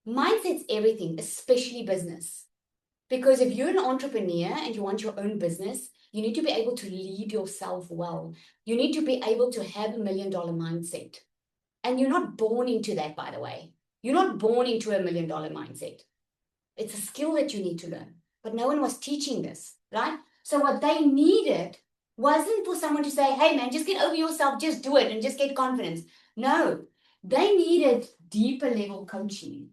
Mindset's everything, especially business. Because if you're an entrepreneur and you want your own business, you need to be able to lead yourself well. You need to be able to have $1 million mindset. And you're not born into that, by the way. You're not born into $1 million mindset. It's a skill that you need to learn. But no one was teaching this, right? So what they needed wasn't for someone to say, hey man, just get over yourself, just do it and just get confidence. No, they needed deeper level coaching.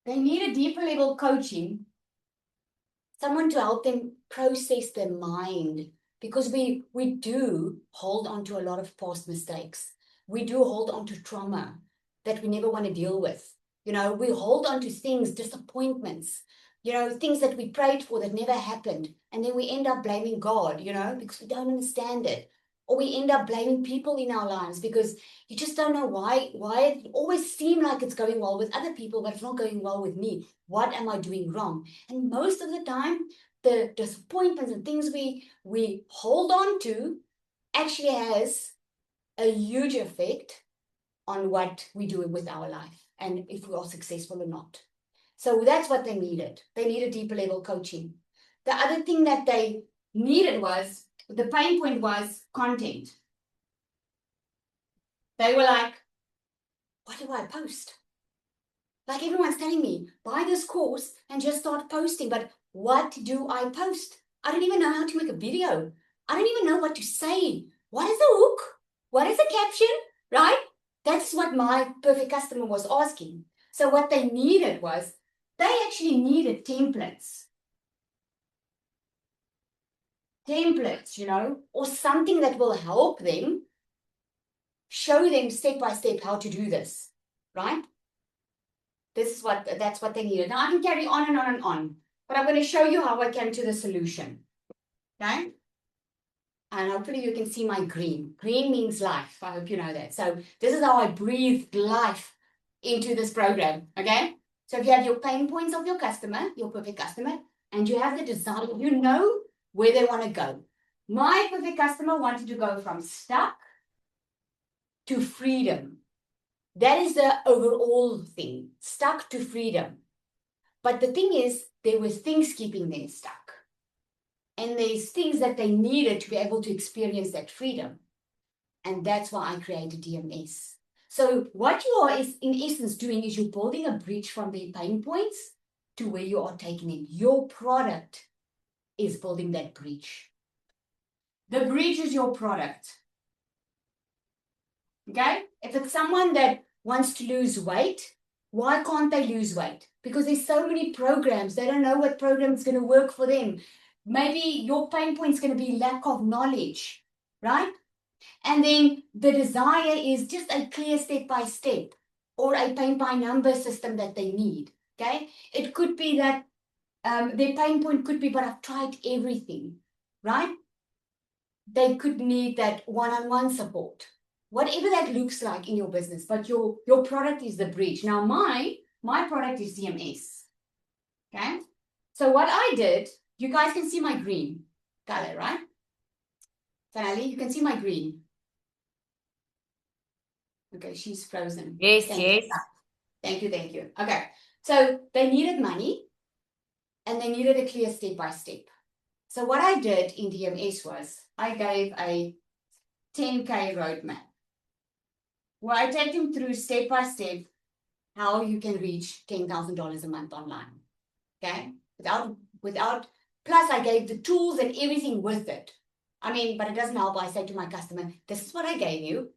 They needed deeper level coaching, someone to help them process their mind, because we do hold on to a lot of past mistakes. We do hold on to trauma that we never want to deal with. We hold on to things, disappointments, things that we prayed for that never happened. And then we end up blaming God, because we don't understand it. Or we end up blaming people in our lives because you just don't know why it always seems like it's going well with other people, but it's not going well with me. What am I doing wrong? And most of the time, the disappointments and things we hold on to actually has a huge effect on what we do with our life and if we are successful or not. So that's what they needed. They needed deeper level coaching. The other thing that they needed was, the pain point was content. They were like, what do I post? Like everyone's telling me, buy this course and just start posting. But what do I post? I don't even know how to make a video. I don't even know what to say. What is the hook? What is the caption? Right? That's what my perfect customer was asking. So what they needed was, they actually needed templates. Templates, you know, or something that will help them, show them step by step how to do this, right? That's what they needed. Now I can carry on and on and on, but I'm going to show you how I came to the solution. Okay? And hopefully you can see my green. Green means life. I hope you know that. So this is how I breathed life into this program. Okay? So if you have your pain points of your customer, your perfect customer, and you have the desire, you know where they want to go. My perfect customer wanted to go from stuck to freedom. That is the overall thing, stuck to freedom. But the thing is, there were things keeping them stuck. And there's things that they needed to be able to experience that freedom. And that's why I created DMS. So what you are is, in essence, doing is you're building a bridge from their pain points to where you are taking them. Your product is building that bridge. The bridge is your product. Okay? If it's someone that wants to lose weight, why can't they lose weight? Because there's so many programs. They don't know what program is going to work for them. Maybe your pain point is going to be lack of knowledge, right? And then the desire is just a clear step-by-step or a paint-by-number system that they need, okay? It could be that their pain point could be, but I've tried everything, right? They could need that one-on-one support, whatever that looks like in your business, but your product is the bridge. Now, my product is DMS, okay? So what I did, you guys can see my green color, right? Finally, you can see my green. Okay, she's frozen. Yes, Thank yes. you. Thank you, thank you. Okay, so they needed money and they needed a clear step-by-step. So what I did in DMS was I gave a 10K roadmap where I take them through step-by-step how you can reach $10,000 a month online. Okay, without, plus I gave the tools and everything with it. I mean, but it doesn't help. I say to my customer, this is what I gave you.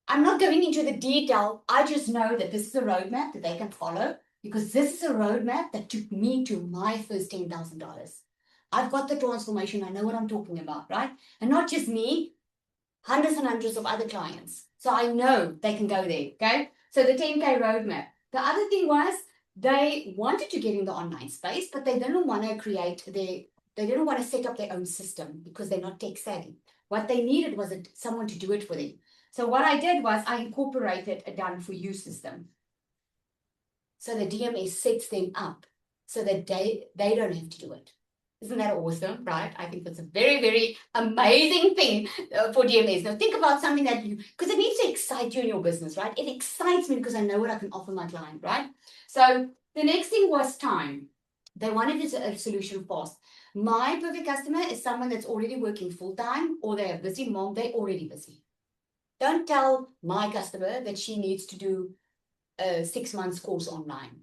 I'm not going into the detail. I just know that this is a roadmap that they can follow, because this is a roadmap that took me to my first $10,000. I've got the transformation. I know what I'm talking about, right? And not just me, hundreds and hundreds of other clients. So I know they can go there, okay? So the 10K roadmap. The other thing was they wanted to get in the online space, but they didn't want to they didn't want to set up their own system because they're not tech savvy. What they needed was someone to do it for them. So what I did was I incorporated a done for you system. So the DMS sets them up so that they don't have to do it. Isn't that awesome, right? I think that's a very, very amazing thing for DMS. Now think about something that because it needs to excite you in your business, right? It excites me because I know what I can offer my client, right? So the next thing was time. They wanted a solution fast. My perfect customer is someone that's already working full-time, or they're a busy mom, they're already busy. Don't tell my customer that she needs to do a 6 months course online.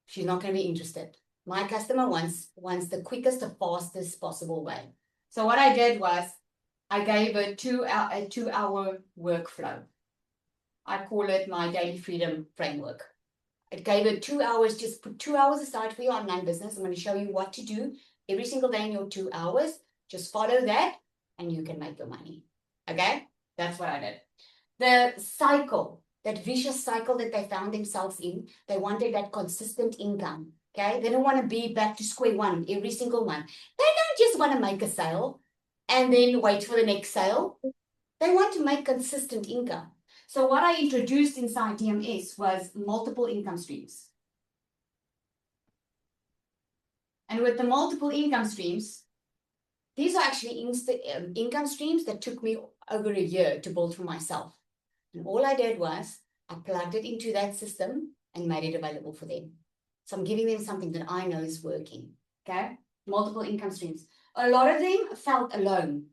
She's not going to be interested. My customer wants the quickest, the fastest possible way. So what I did was I gave a 2-hour workflow. I call it my daily freedom framework. It gave her 2 hours. Just put 2 hours aside for your online business. I'm going to show you what to do every single day in your 2 hours. Just follow that and you can make your money. Okay? That's what I did. The cycle, that vicious cycle that they found themselves in, they wanted that consistent income. Okay? They don't want to be back to square one every single month. They don't just want to make a sale and then wait for the next sale. They want to make consistent income. So what I introduced inside DMS was multiple income streams. And with the multiple income streams, these are actually income streams that took me over a year to build for myself. And all I did was I plugged it into that system and made it available for them. So I'm giving them something that I know is working. Okay? Multiple income streams. A lot of them felt alone.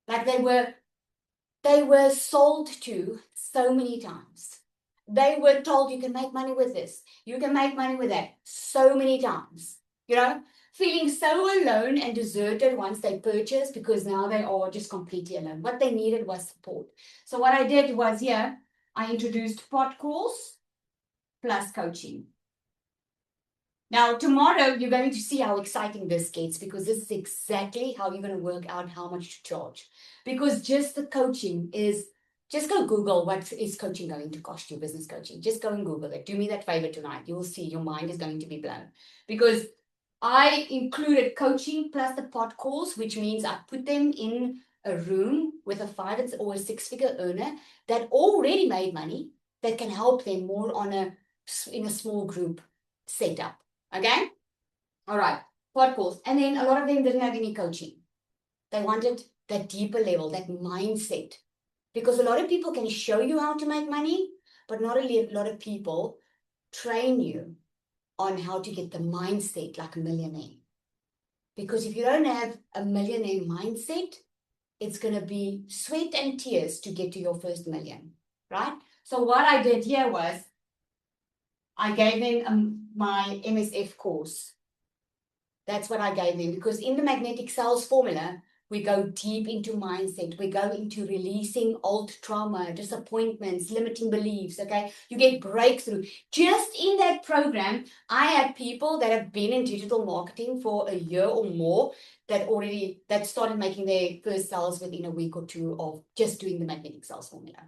Like they were sold to so many times. They were told you can make money with this, you can make money with that, so many times. You know, feeling so alone and deserted once they purchased, because now they are just completely alone. What they needed was support. So what I did was, here, I introduced pod calls plus coaching. Now, tomorrow, you're going to see how exciting this gets, because this is exactly how you're going to work out how much to charge. Because just the coaching is, just go Google what is coaching going to cost you, business coaching. Just go and Google it. Do me that favor tonight. You will see your mind is going to be blown. Because I included coaching plus the pod calls, which means I put them in a room with a 5 or a 6-figure earner that already made money, that can help them more in a small group setup. Okay? All right. Pod calls. And then a lot of them didn't have any coaching. They wanted that deeper level, that mindset. Because a lot of people can show you how to make money, but not a lot of people train you on how to get the mindset like a millionaire. Because if you don't have a millionaire mindset, it's going to be sweat and tears to get to your first million, right? So what I did here was I gave them my MSF course. That's what I gave them, because in the magnetic sales formula, we go deep into mindset. We go into releasing old trauma, disappointments, limiting beliefs, okay? You get breakthrough. Just in that program, I had people that have been in digital marketing for a year or more that started making their first sales within a week or two of just doing the magnetic sales formula.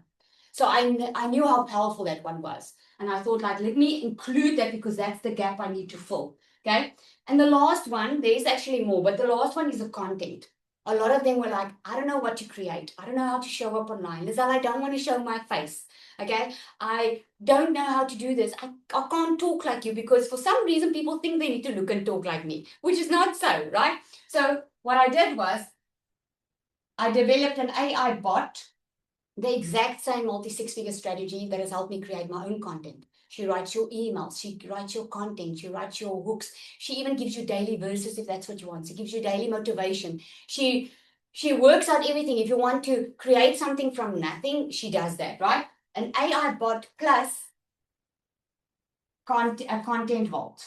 So I knew how powerful that one was. And I thought, like, let me include that, because that's the gap I need to fill, okay? And the last one, there's actually more, but the last one is the content. A lot of them were like, I don't know what to create. I don't know how to show up online. Lizelle, I don't want to show my face, okay? I don't know how to do this. I can't talk like you, because for some reason, people think they need to look and talk like me, which is not so, right? So what I did was I developed an AI bot, the exact same multi-6-figure strategy that has helped me create my own content. She writes your emails, she writes your content, she writes your hooks. She even gives you daily verses if that's what you want. She gives you daily motivation. She works out everything. If you want to create something from nothing, she does that, right? An AI bot plus a content vault.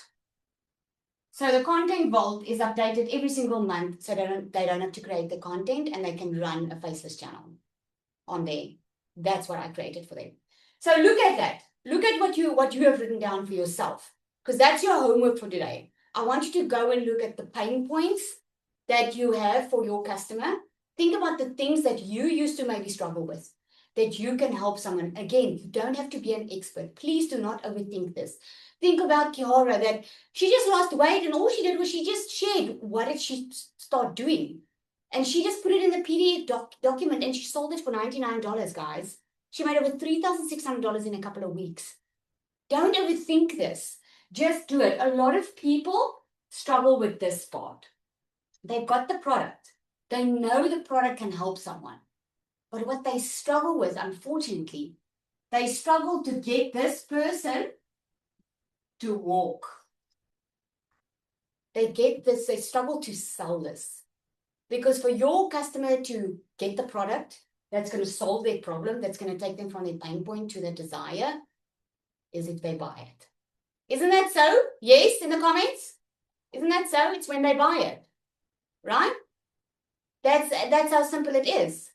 So the content vault is updated every single month, so they don't have to create the content, and they can run a faceless channel on there. That's what I created for them. So look at that. Look at what you have written down for yourself, because that's your homework for today. I want you to go and look at the pain points that you have for your customer. Think about the things that you used to maybe struggle with, that you can help someone. Again, you don't have to be an expert. Please do not overthink this. Think about Kiara, that she just lost weight, and all she did was she just shared what did she start doing. And she just put it in the PDF document, and she sold it for $99, guys. She made over $3,600 in a couple of weeks. Don't overthink this. Just do it. A lot of people struggle with this part. They've got the product. They know the product can help someone. But what they struggle with, unfortunately, they struggle to get this person to walk. They struggle to sell this. Because for your customer to get the product that's going to solve their problem, that's going to take them from their pain point to their desire, is if they buy it. Isn't that so? Yes, in the comments? Isn't that so? It's when they buy it, right? That's how simple it is.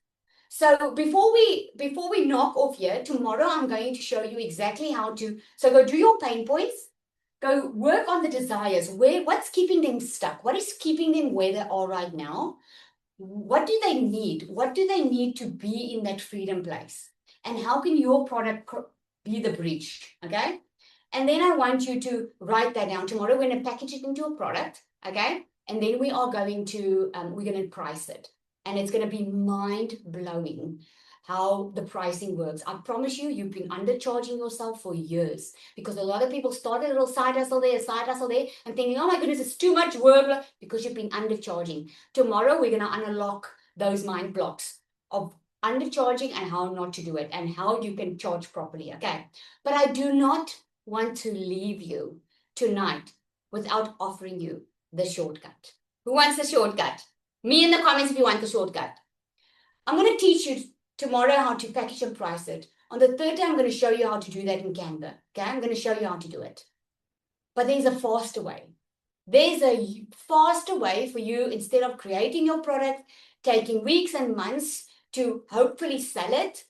So before we knock off here, tomorrow I'm going to show you exactly how to, so go do your pain points, go work on the desires. What's keeping them stuck? What is keeping them where they are right now? What do they need? What do they need to be in that freedom place? And how can your product be the bridge? Okay. And then I want you to write that down. Tomorrow we're going to package it into a product. Okay. And then we are going to, we're going to price it. And it's going to be mind blowing how the pricing works. I promise you, you've been undercharging yourself for years, because a lot of people start a little side hustle there, and thinking, oh my goodness, it's too much work, because you've been undercharging. Tomorrow, we're going to unlock those mind blocks of undercharging and how not to do it and how you can charge properly, okay? But I do not want to leave you tonight without offering you the shortcut. Who wants the shortcut? Me in the comments if you want the shortcut. I'm going to teach you tomorrow how to package and price it. On the third day, I'm going to show you how to do that in Canva. Okay, I'm going to show you how to do it. But there's a faster way. There's a faster way for you, instead of creating your product, taking weeks and months to hopefully sell it.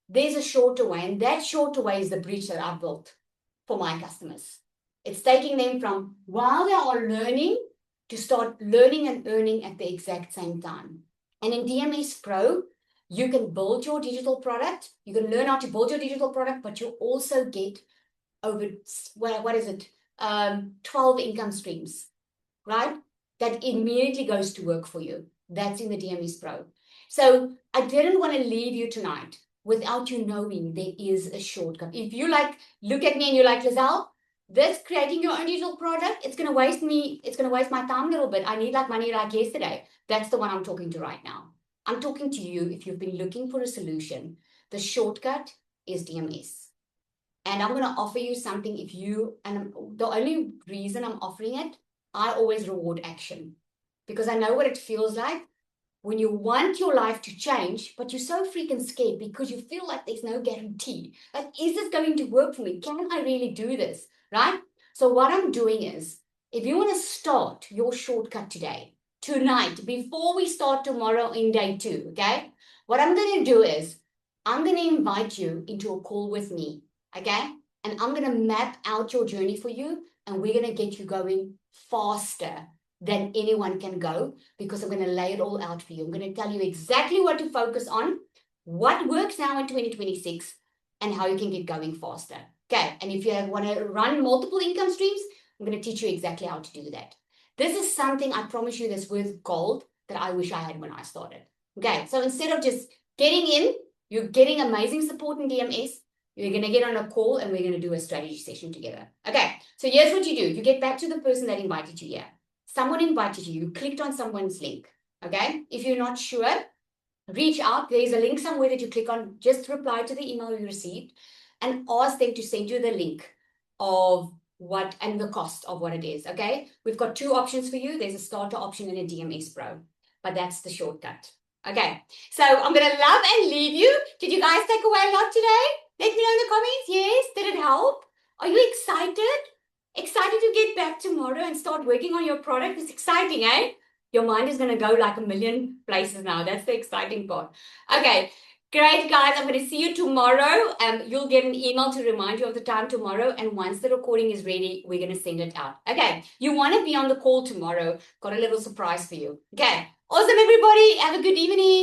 There's a shorter way, and that shorter way is the bridge that I've built for my customers. It's taking them from while they are learning to start learning and earning at the exact same time. And in DMS Pro, you can build your digital product. You can learn how to build your digital product, but you also get over, 12 income streams, right? That immediately goes to work for you. That's in the DMS Pro. So I didn't want to leave you tonight without you knowing there is a shortcut. If you look at me and you're like, Lizelle, this creating your own digital product, it's going to waste my time a little bit. I need money like yesterday. That's the one I'm talking to right now. I'm talking to you if you've been looking for a solution. The shortcut is DMS. And I'm going to offer you something the only reason I'm offering it, I always reward action. Because I know what it feels like when you want your life to change, but you're so freaking scared because you feel like there's no guarantee. Is this going to work for me? Can I really do this? Right? So what I'm doing is, if you want to start your shortcut today, tonight, before we start tomorrow in day 2, okay? What I'm going to do is, I'm going to invite you into a call with me, okay? And I'm going to map out your journey for you, and we're going to get you going faster than anyone can go, because I'm going to lay it all out for you. I'm going to tell you exactly what to focus on, what works now in 2026, and how you can get going faster. Okay, and if you want to run multiple income streams, I'm going to teach you exactly how to do that. This is something, I promise you, that's worth gold that I wish I had when I started. Okay, so instead of just getting in, you're getting amazing support in DMS. You're going to get on a call and we're going to do a strategy session together. Okay, so here's what you do. You get back to the person that invited you here. Someone invited you. You clicked on someone's link. Okay, if you're not sure, reach out. There's a link somewhere that you click on. Just reply to the email you received and ask them to send you the link of what and the cost of what it is. Okay, we've got 2 options for you. There's a starter option and a DMS Pro, but that's the shortcut. Okay, so I'm going to love and leave you. Did you guys take away a lot today? Let me know in the comments. Yes, did it help? Are you excited? Excited to get back tomorrow and start working on your product? It's exciting, eh? Your mind is going to go like a million places now. That's the exciting part. Okay, great, guys. I'm going to see you tomorrow. You'll get an email to remind you of the time tomorrow. And once the recording is ready, we're going to send it out. Okay, you want to be on the call tomorrow. Got a little surprise for you. Okay, awesome, everybody. Have a good evening.